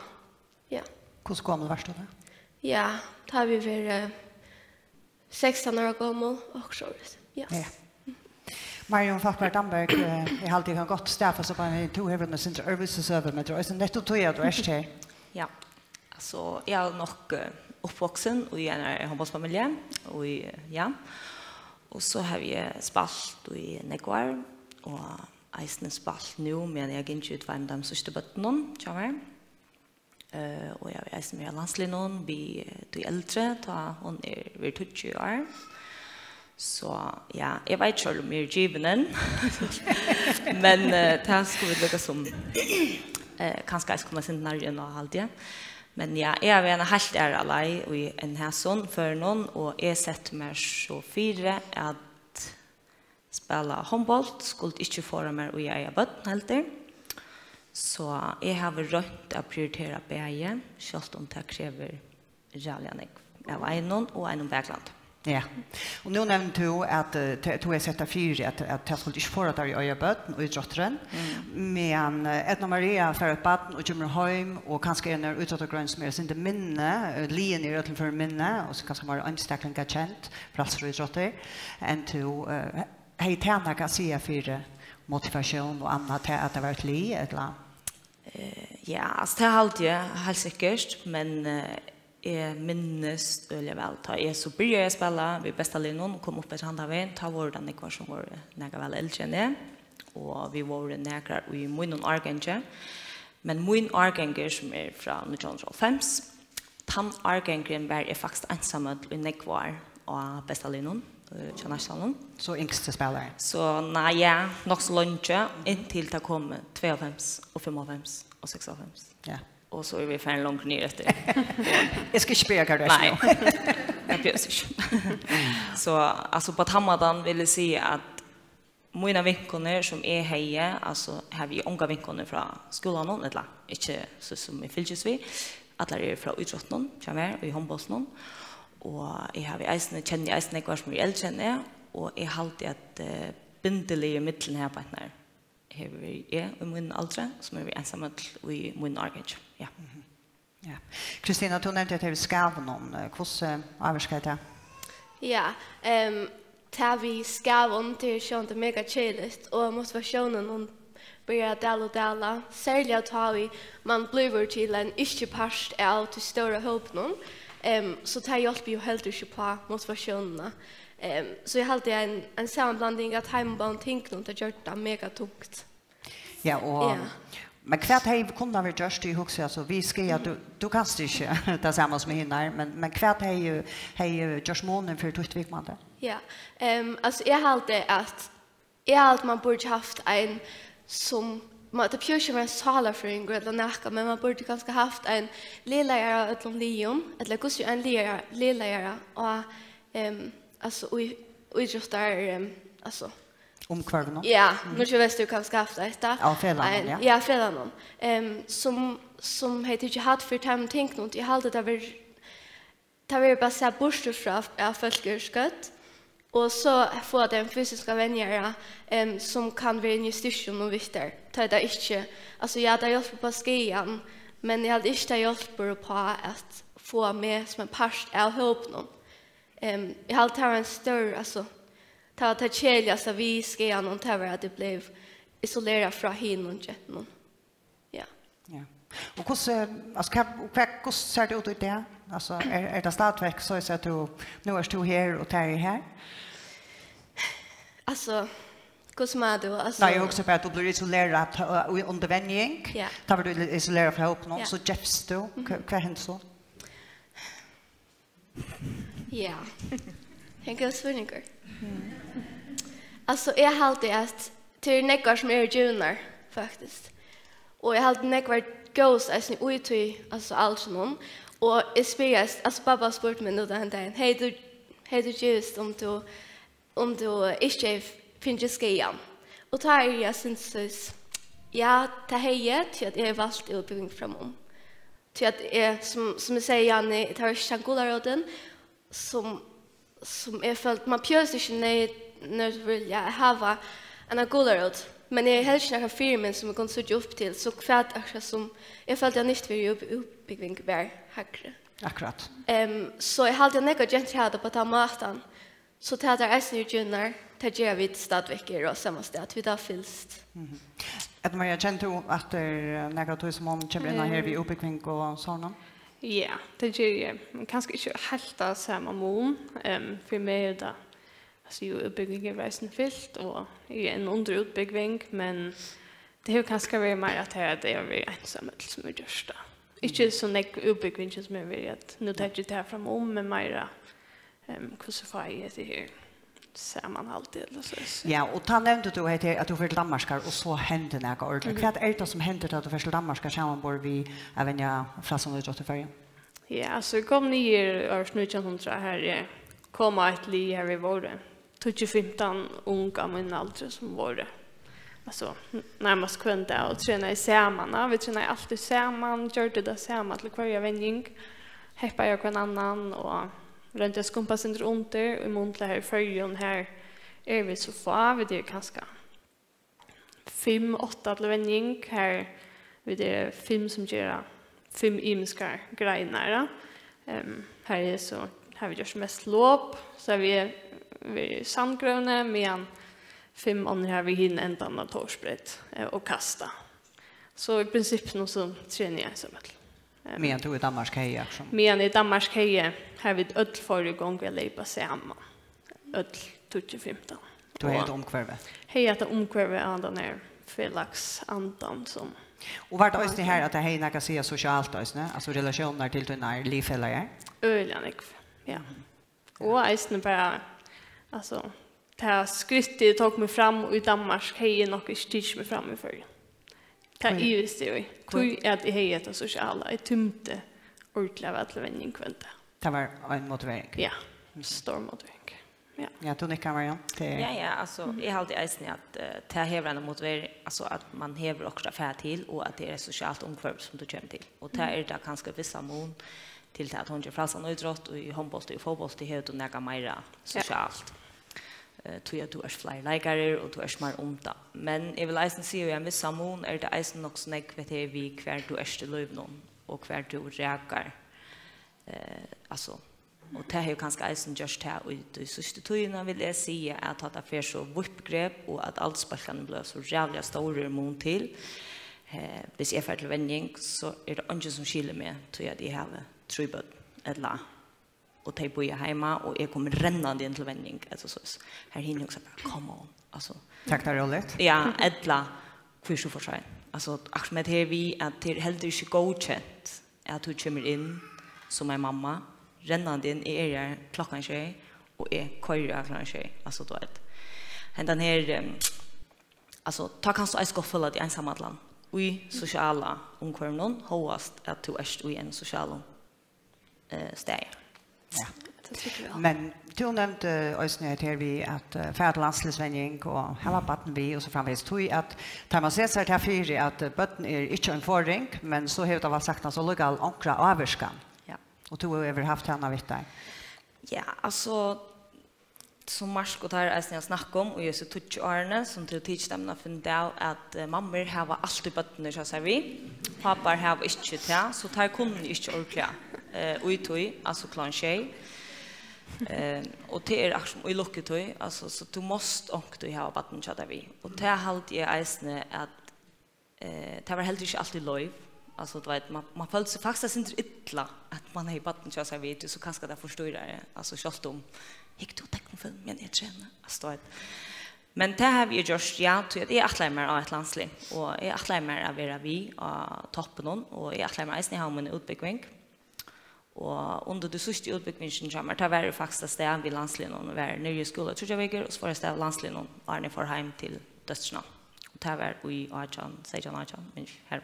Ja. Hur gammal var det? Ja, då har vi varit 16 år gammal och så. Ja. Marion Falkberg Damberg, jag har alltid gått stäffa så bara tog över med sin över med tror jag netto tog jag då är Ja. Alltså jag är nog uppvuxen i en handbollsfamilj och ja. Och så har vi spalt i Neguar och Eisen spalt nu men jag gick inte ut för de sista bottnen, tror och jag är Eisen med landslinjen vi de äldre ta hon är vi 20 år. Så ja, jag vet inte om jag är given men det skulle vi lukka som kanske jag kommer sin närgen och allt det. Men ja, jag är en helt alai i en här sån för någon och jag sett mig så fyra att spela handboll skulle inte få mig och jag är bort helt där. Så jag har rött att prioritera bäge, själv om det kräver jaljanek av Einon og Einon Bergland. Ja, og nu nevnte du at du har sett fyra at jeg skulle ikke få det der i øyebøtten og idrotteren, men Edna Maria får et baden og kommer hjem, og kanskje en idrottergrønn som sin det minne, lien i røtlen for minne, og så kanskje var anstaklinga kjent, plasser og idrotter, enn du har tjene kan si for motivasjon og annet til at det har vært li, eller? Ja, altså det er alltid helt sikkert, men jeg minnes øyelig vel. Da jeg så begynte jeg spille ved Bestalinnon, kom opp etter Handaveien, ta var det nekvar som var nekvar vel eldre enn jeg, og vi var nekvar i munnen argenge. Men munnen argenger som fra 1905, den argengeren var jeg faktisk ensamme i nekvar av Bestalinnon, Tjernarsalon. Så yngste spelare? Så nei, ja, nok så lunge, inntil det kom 92 og 55 og 96. Ja. Och så är vi fan långt ner efter. Jag ska inte spela det. Nej. Jag björs inte. Så alltså på Hamadan vill jag säga att mina vinkoner som är heje, alltså har vi unga vinkoner från skolan eller inte så som i fylgjes vi. Alla är från idrotten, kommer i handbollsnon. Och jag har vi eisne känner jag eisne kvar som är äldre än och är alltid att bindelige mitten här på ett när. Här vi är i min ålder som är vi ensamma i min argage. Ja. Ja. Kristina, du nevnte at det er skaven om. Hvordan avvarsker det? Ja, tar vi skaven til sånn det mega kjeiligt, og motivationen hun börjar dala. Særlig at man blir til en ikke parst av til større håp noen, så tar hjelper jo helt ikke på motivationerna. Så jag hade en sammanblandning att hembaun ting något att göra det mega tungt. Ja, och men kvart hej kunde vi just i huset så vi ska ju du kan inte det samma som hinner men kvart hej just månen för två månader. Ja. Alltså jag hade att man borde haft en som man det pjusar en sala för en grad näka men man borde ganska haft en lilla ett lejon eller hur en lilla och alltså och just där alltså omkvarven. Ja, nu ska väl du kan skaffa detta. Ja, fällan, ja. Ja, fällan. Som heter ju hatt för tem tänk något. Jag hade det var bara så borste fra av folkerskott. Och så får den fysiska vänner som kan vara en institution och vikter. Ta det inte. Alltså jag hade hjälpt på skian, men jag hade inte hjälpt på att få med som en part av hopp någon. Jag hade tagit en större alltså ta tjäljas av vi skian och ta att det blev isolerat från hin och jetten. Ja. Ja. Och hur ser det ut det? Alltså är det stadverk så att du nu är du här och tar här? Alltså hur är det alltså? Nej, jag också för att du blir isolerad under vänjning. Ja. Tar du isolerad från upp någon så jeffs du. Vad händer så? Ja. Jag kan svunga. Alltså jag hade att till neckar som är junior faktiskt. Och jag hade neckar goes alltså uti alltså alls någon och experience alltså pappa sport med då den där. Hej du just om du inte finns skian. Och tar jag syns ja, ta heje till att jag valt utbildning framom. Till att är som jag säger Janne tar chankularroden som är följt man pjörs inte när vill jag ha en gularod men jag helst några firmen som jag kan söka upp till så kvart som jag följt jag inte vill uppbyggning bär hackre. Akkurat. Så jag hade några gentrade på ta maten. Så tar det är junior tar jag vid stadveckor och samma stad vi där filst. Att man känner du att det är några som om kommer in här vid uppbyggning och såna. Ja, det gör jag. Men kanske inte helt samma mån. För mig är det alltså ju uppbyggningen är väsen fyllt och är en underutbyggning men det har kanske varit mer att det är ensamt som är just det. Inte så mycket uppbyggning som är vill att nu tar jag det här fram men mer hur så får jag det här sammanhalt eller så. Ja, och ta nämnde du att du för Danmarkar och så hände något ordentligt. Vad är det som händer att du för Danmarkar sammanbor vi även jag från utåt färjan? Ja, så kom ni år 1900 här komma ett li här vi var 15 unga min ålder som var det. Alltså närmast kunde och träna i samman. Vi tränade alltid samman, gjorde det samman till varje vändning. heppa jag en annan och rent skumpa sin under och muntla här förjon här vi så få det ganska 5-8 levning här vi det 5 som gör 5 imskar grejer här är så har vi just mest lopp så vi sandgröna med 5 andra har vi hin ändan av torsbrett och kasta. Så i princip någon så tränar jag som ett. Men du i Danmark heja. Men i Danmark heja har vi öll förra gång vi lepa samman. Öll 2015. Du är ett omkvarve. Heja ett omkvarve av den här Felix andan som. Och vart är det här att det här näka se socialt alltså relationer till dina livfällare? Ölianik. Ja. Och är bara alltså det skrittet tog mig fram och i Danmark heja nog inte stitch mig fram i för. Det är ju det. Tog att det heter sociala är tymte ordentligt att vändning kvällte. Det var en motivering. Ja. Stor motivering. Ja. Ja, du nickar Marianne. Ja, alltså jag har alltid älskat att det häver en motivering alltså att man häver också affär till och att det är socialt omkvarv som du kommer till. Och det är det kanske vissa mån till att hon gör fralsan idrott och i handboll och fotboll till hur du näga mer socialt. Tror jag du är fler läkare och du är smart omta. Men jag vill eisen se en viss samon är det eisen också vet vi kvar du är till lövnon och kvar du räkar. Alltså och det är ju kanske eisen just här och i sista tiden vill jag säga att det är så vuppgrepp och att allt spelkan blir så jävla stora mån till. Hvis jag får till vändning så är det inte som skiljer med tror jag de har trubbat eller och ta på hemma och jag kommer rennande in till vändning alltså så här hinner också bara come on alltså tack där roligt ja ettla för så för sig alltså Ahmed här vi att det helt inte godkänt att du kommer in som en mamma rennande in är klockan 6 och är köra klockan 6 alltså då ett den här alltså ta kan så jag ska fylla det ensamma land vi sociala omkvarnon hoast att du är i en social steg. Ja. Men du nämnde också här vi att färdlandsläsvändning och hela batten vi och så framvis tog att tar man ser sig till fyra att batten är inte en förring men så har det väl sagt så legal ankra avskan. Ja. Och du har över haft henne vet dig. Ja, alltså som Marsko tar är snacka om och just touch Arne som till teachstämna finna att mammor har alltid batten så säger vi. Pappar har inte det så tar kunde inte ordentligt. Uitoi alltså klanche och det är också i locketoi alltså så du måste och du har batten chatta vi och det har alltid är isne att det var helt inte alltid live alltså du vet man föll sig faktiskt inte illa att man har batten chatta vi så kanske det förstår det alltså självt om gick du tecken för men jag känner alltså men det har vi just ja till det är attlämmer av ett landslig och är attlämmer av vara vi toppen och är attlämmer isne har man utbyggning. Och under det sista utbyggningen kommer det var faktiskt steg vid landslinjen och var nere i skolan tror jag väger och så var det steg landslinjen Arne får hem till dödsna. Och det var i Arjan, Sejan Arjan, men här.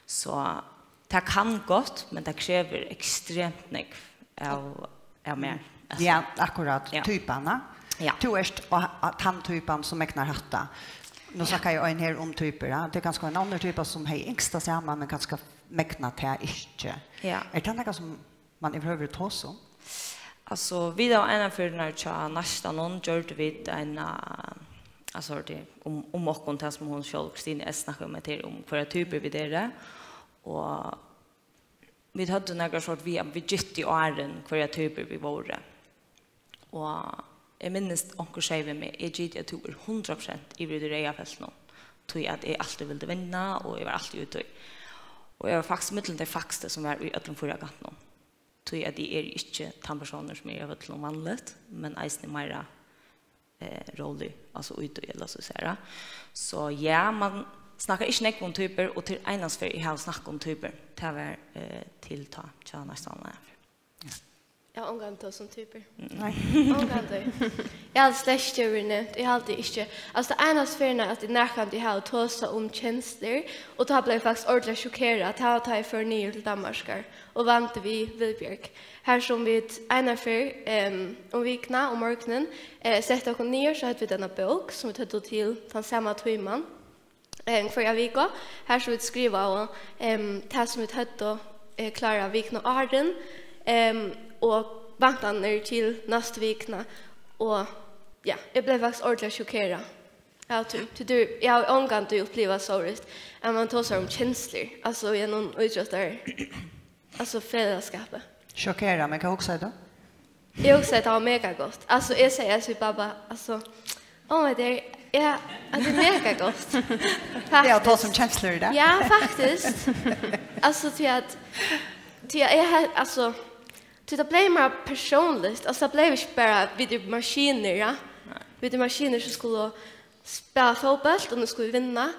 Så det kan gott, men det kräver extremt mycket av mer. Ja, akkurat. Ja. Typarna. Ja. Du är tandtypen som mäknar hatta. Nu snackar jag en här om typer. Ja. Det är ganska en annan typ som har ängsta samman men ganska mäkna till inte. Ja. Är det något som man överhuvud tar så? Alltså vi då en för när nästan någon gjorde vi en alltså det om och kontakt som hon själv Kristina snackade med till om för typer vi det och vi hade några sort vi gitt i åren för typer vi var och jag minns onkel säger med är gitt jag tog 100% i det reja fält nu tog att jag alltid ville vinna och jag var alltid ute och jag var faktiskt mittlen det faxte som var i ödlom förra gatt nu tog att det är inte tandpersoner som är ödlom vanligt men eisen är mera rolig alltså ute eller så säga så ja man snackar inte nekk om typer och till enast för jag har snackat om typer det var till ta tjäna stanna Jag omgått oss som typer. Nej. Omgått det. Jag har släckt över det. Jag har alltid inte. Alltså det ena sfärna att det närkant jag har tåsa om tjänster. Och då blev jag faktiskt ordentligt chockerad att jag tar för ner till Danmarkar. Och vant vi Vilbjörk. Här som vi ena för om vikna och morgonen. Sätter oss ner så hade vi denna bok som vi tar till den samma timman. För jag vika. Här så vi skriva och det som vi tar klara vikna arden och vantan ner till nästa vikna och ja, jag blev faktiskt ordentligt chockerad. Jag har ångan du uppleva sårigt att man tar sig om känslor, alltså genom uträttar, alltså fällskapet. Chockerad, men kan jag också säga då? Jag också att det var mega gott. Alltså jag säger till pappa, alltså, det är mega gott. Det är att som känslor där. Ja, faktiskt. Alltså till att jag alltså till det blev mer personligt. Alltså det blev inte bara vid maskiner, ja. Vid maskiner så skulle spela fotboll och nu skulle vi vinna.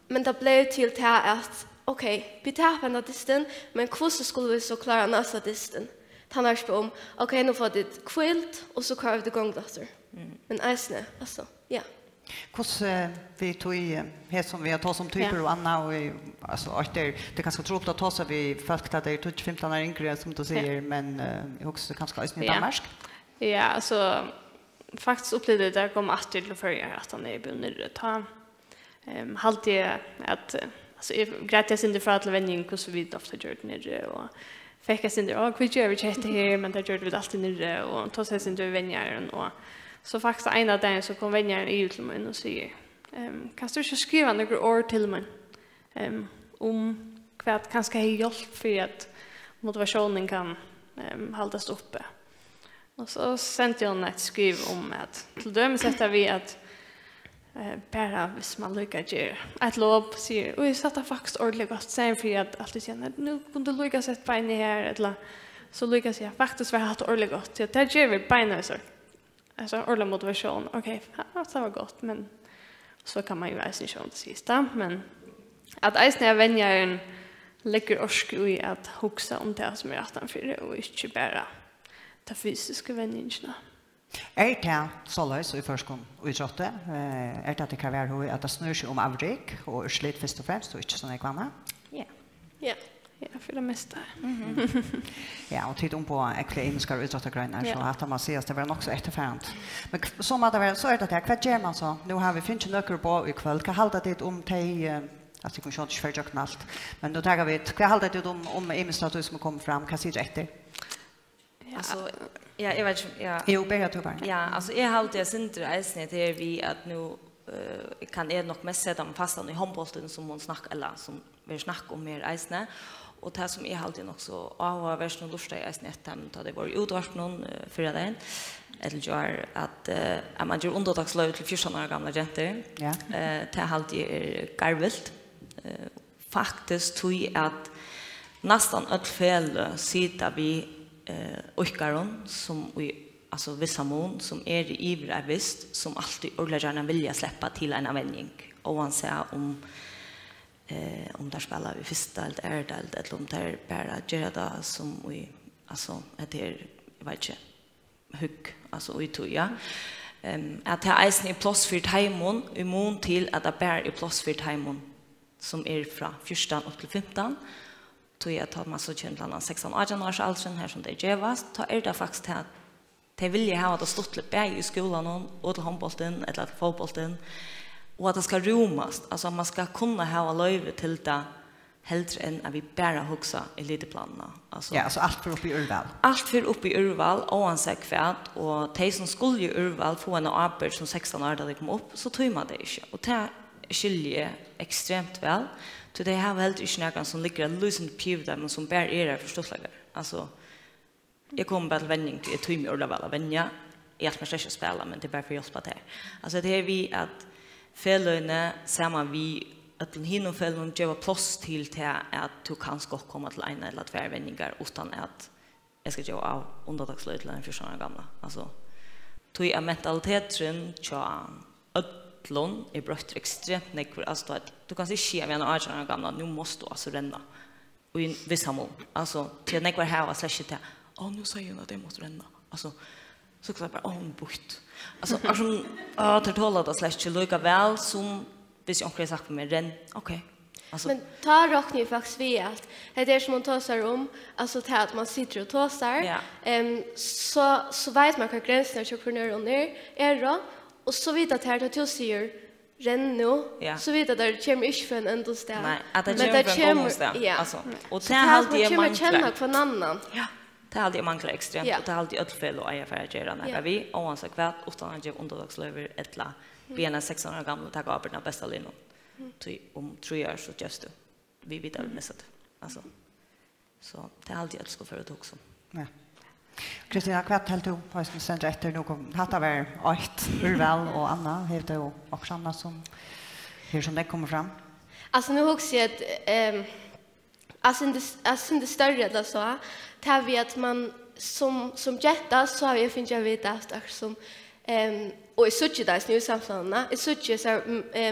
Men det blev till att okej, vi tappar den distan, men hur skulle vi så klara nästa distan? Han har om, okej, nu får det ett kvilt och så kvar vi det gångdator. Men äsne, alltså, ja. Hvordan vi tog i helt som vi har tagit som typer och Anna och alltså det är ganska tråkigt att ta sig vi folk att det är 15 år yngre som du säger men också kanske i Danmark. Ja, alltså faktiskt upplevde det kom att till förra att han är bunden ta halt det att alltså gratis inte för att vändning hur så vi ofta gör det nere och fick oss inte och vi gör vi chatta här men det gör vi alltid nere och ta sig inte vänjaren och så faktiskt en av dagen så kom vänjaren ut till mig och säger kan du inte skriva några ord till mig om vad kanske har hjälpt för att motivationen kan hållas uppe. Och så sände jag ett skriv om att till dömen sätter vi att bara hvis man lyckas göra ett lov säger och jag satte faktiskt ordentligt gott sen för att alltid känna nu kunde du lyckas ett bein här eller så lyckas jag faktiskt vara haft ordentligt gott så det gör vi beina så alltså ordentlig motivation okej, det var gott men så kan man ju vara sin sjön till sista men att eisen är vänjaren lägger orsk i att huxa om det som är utanför och inte bara ta fysiska vänjningarna. Det så lös i förskon och idrotte? Det att det kan vara att det snurrar sig om avrik och slit först och främst och inte sådana kvanna? Ja. Ja. Ja, för det mesta. Ja, och titta på ekonomiska idrottsgrejer så att man ser att det var också efterfärant. Men som att det var så är det att vad gör man så? Nu har vi finns nöcker på i kväll. Kan hålla det om tej alltså det kan inte för jag knallt. Men då tar vi kan hålla det om EM-status som kommer fram kan se efter. Alltså jag vet ja. Jo, bättre du bara. Ja, alltså jag har alltid synt det är vi att nu kan jag nog mest sätta mig fast i handbollen som hon snackar eller som vi snackar om mer isne och det som är alltid också av version lusta i isne då det var utvart någon förra dagen eller gör att man gör undantagslöv till 14 år gamla jenter. Ja. Det har alltid är garvilt. Faktiskt tror jag att nästan ett fel sitter vi Oikaron som vi alltså vissa mån som är i ivra visst som alltid ordentligt gärna vilja släppa till en användning och han säger om där spelar vi första eller eller om där bara göra det som vi alltså det är jag vet inte hugg alltså vi tror ja att det är isen i plus för timon i mån till att det bara är plus för timon som är från 14 upp till 15 så jag tar man så känt bland 16-18 års åldern här som det gevas ta är det faktiskt att det vill jag ha det stått lite i skolan och till handbollen eller till fotbollen och att det ska rumas alltså man ska kunna ha löv till det helt än att vi bara huxa i lite planerna alltså ja alltså allt för upp i urval allt för upp i urval och en sekvert och de som skulle ju urval få en arbete som 16 år där det kom upp så tror man det inte och det skiljer extremt väl så det har väl inte någon som ligger lösent pivda men som bär era förståslagar alltså jag kommer bara till vändning till ett timme och väl vänja jag ska inte spela men det är bara för att hjälpa till alltså det är vi att fällorna samma vi att hinna fällorna ge plats till att du kan ska komma till en eller två vändningar utan att jag ska göra av undantagslöj till en 14 år gamla alltså tog jag mentaliteten tja Lon är brött extremt nekvar alltså att du kan se ske med en 18 år gamla nu måste du alltså renna och i vissa mån alltså till nekvar här var slash det nu säger hon att det måste renna alltså så kan jag bara bort alltså att hålla det slash till lika väl som hvis jag har sagt med renn okej alltså men tar rockar ju faktiskt vi allt det är som man tar om alltså till att man sitter och tosar så vet man hur gränserna för ner och ner är då och så vet att här då säger renno, Ja. så vet jag att det kommer inte från en sted. Nej, att det Men kommer från en gångssted. Ja. Alltså, och Så det är alltid man kommer känna manglar. för en annan. Ja, det är alltid manglar extremt. Ja. Och det är alltid öllfäll och ejer för att göra när vi, oavsett vad, utan att ge underlagslöver etla. Vi är en 16 år gamla och tar av bästa linjen. Om 3 år så just du. Vi vet att vi missat. Alltså, så det är alltid älskar för att också. Ja. Kristina, kvart helt du på som sender efter någon hatta var ett urval och Anna heter och också Anna som hur som det kommer fram. Alltså nu också att alltså det större eller så tar vi att man som jetta så har jag finns jag vet att som och i such det nu samsarna i such så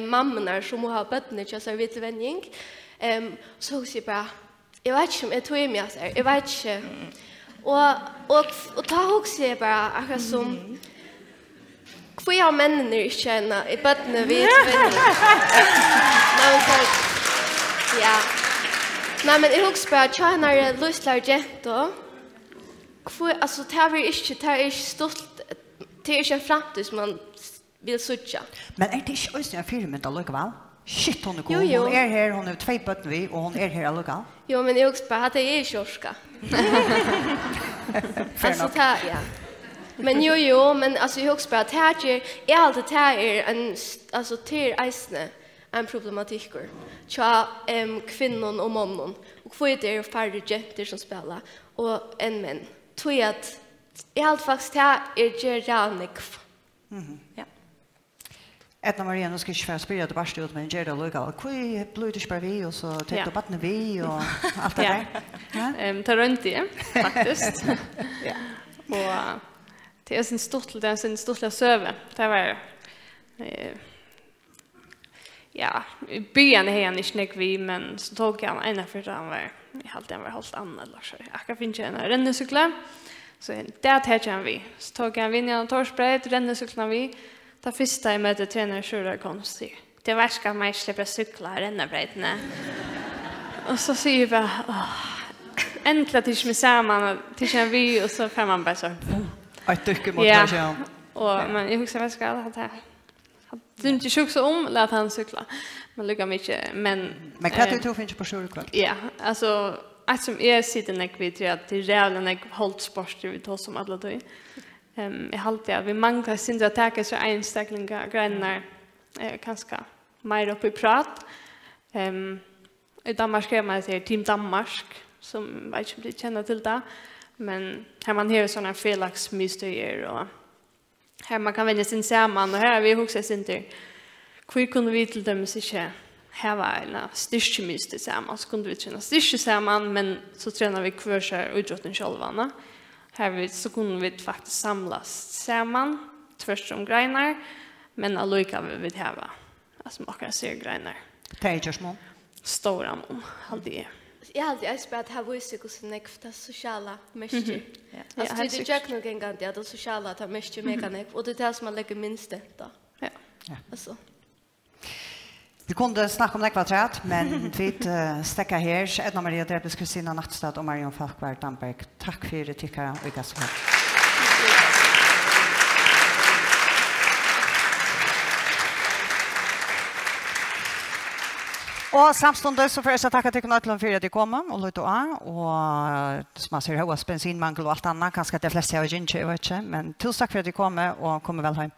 mammorna som har bötterna så så vet vänning så ser bara jag vet inte om jag tror mig så jag vet inte och ta också är bara akkurat som får jag männen inte känna i bötterna vet vänning. Ja. Nej, men jag husker bara, tjänar lustlar jätte. Alltså, det är inte stolt, det är inte en framtid som man vill sucha. Men är det inte också en filmen då, lukka väl? Shit, hon är god. Jo. Hon är här, hon är 2 bötten vi, och hon är här lukka. Jo, men jag husker bara att det är kjorska. Alltså, det är, ja. Men jo, men alltså, jag husker bara att det är alltid det är en, alltså, det är eisne. En problematik. Tja kvinnor och mannen. Och för det är färre jenter som spelar. Och en män. Tror jag att i allt faktiskt här är Gerdanik. Ja. Edna Maria, nu ska jag inte spela det bara ut, men Gerda Luga. Hur blir det bara vi och så tänkte jag bara vi och allt det där? Tar runt det, faktiskt. Och det är en stortlig söve. Det var ja, i början är han inte vi, men så tog jag en för han var i halvtid var helt annan eller så. Jag kan finna en rennecykla. Så där tar jag vi. Så tog jag vinna en torsbredd rennecyklarna vi. Ta första i mötet tränare Sjura konst. Det var ska man släppa cykla rennebredderna. Och så säger jag bara äntligen tills med samman tills vi och så får man bara så. Ett dyker motivation. Ja. Och men jag huskar vad ska jag ha det är inte sjuk så om lät han cykla. Man lyckas mycket men kan du tro finns på sjukvård? Ja, alltså att som är sitter näck vid till att det redan är hållt sport vi tar som alla då. Jag hållter vi manglar synd att ta så enstaka grejer kanske mer upp i prat. I Danmark ska man säga Team Danmark som vet inte känner till det men här man hör såna felaktsmysterier och här man kan vänja sin samman och här vi också synter. Hur kunde vi till dem inte här var en styrkemys tillsammans så kunde vi träna styrke samman men så tränar vi kvarskär idrotten själva. Här vi så kunde vi faktiskt samlas samman tvärs om grejer men allika vi vill ha alltså man kan se grejer. Tegersmål. Stora mål alltid. Jag har alltid spelat här visst hur det sociala mäster. Alltså det är jag nog en gång det sociala tar mäster mekanik och det är som man lägger minst detta. Ja. Alltså. Vi kunde snacka om det kvadrat, men vi stäcka här. Edna Maria Drebes, Kristina Nattstad och Marion Falkvart Damberg. Tack för det tycker och lyckas med. Og samstundes så får jeg takke til Knøtlen for at de kommer og lytte av. Og som man ser, høyest bensinmangel og alt annet. Kanskje de fleste har ikke, jeg vet ikke. Men tusen takk for at de kommer og kommer vel hjem.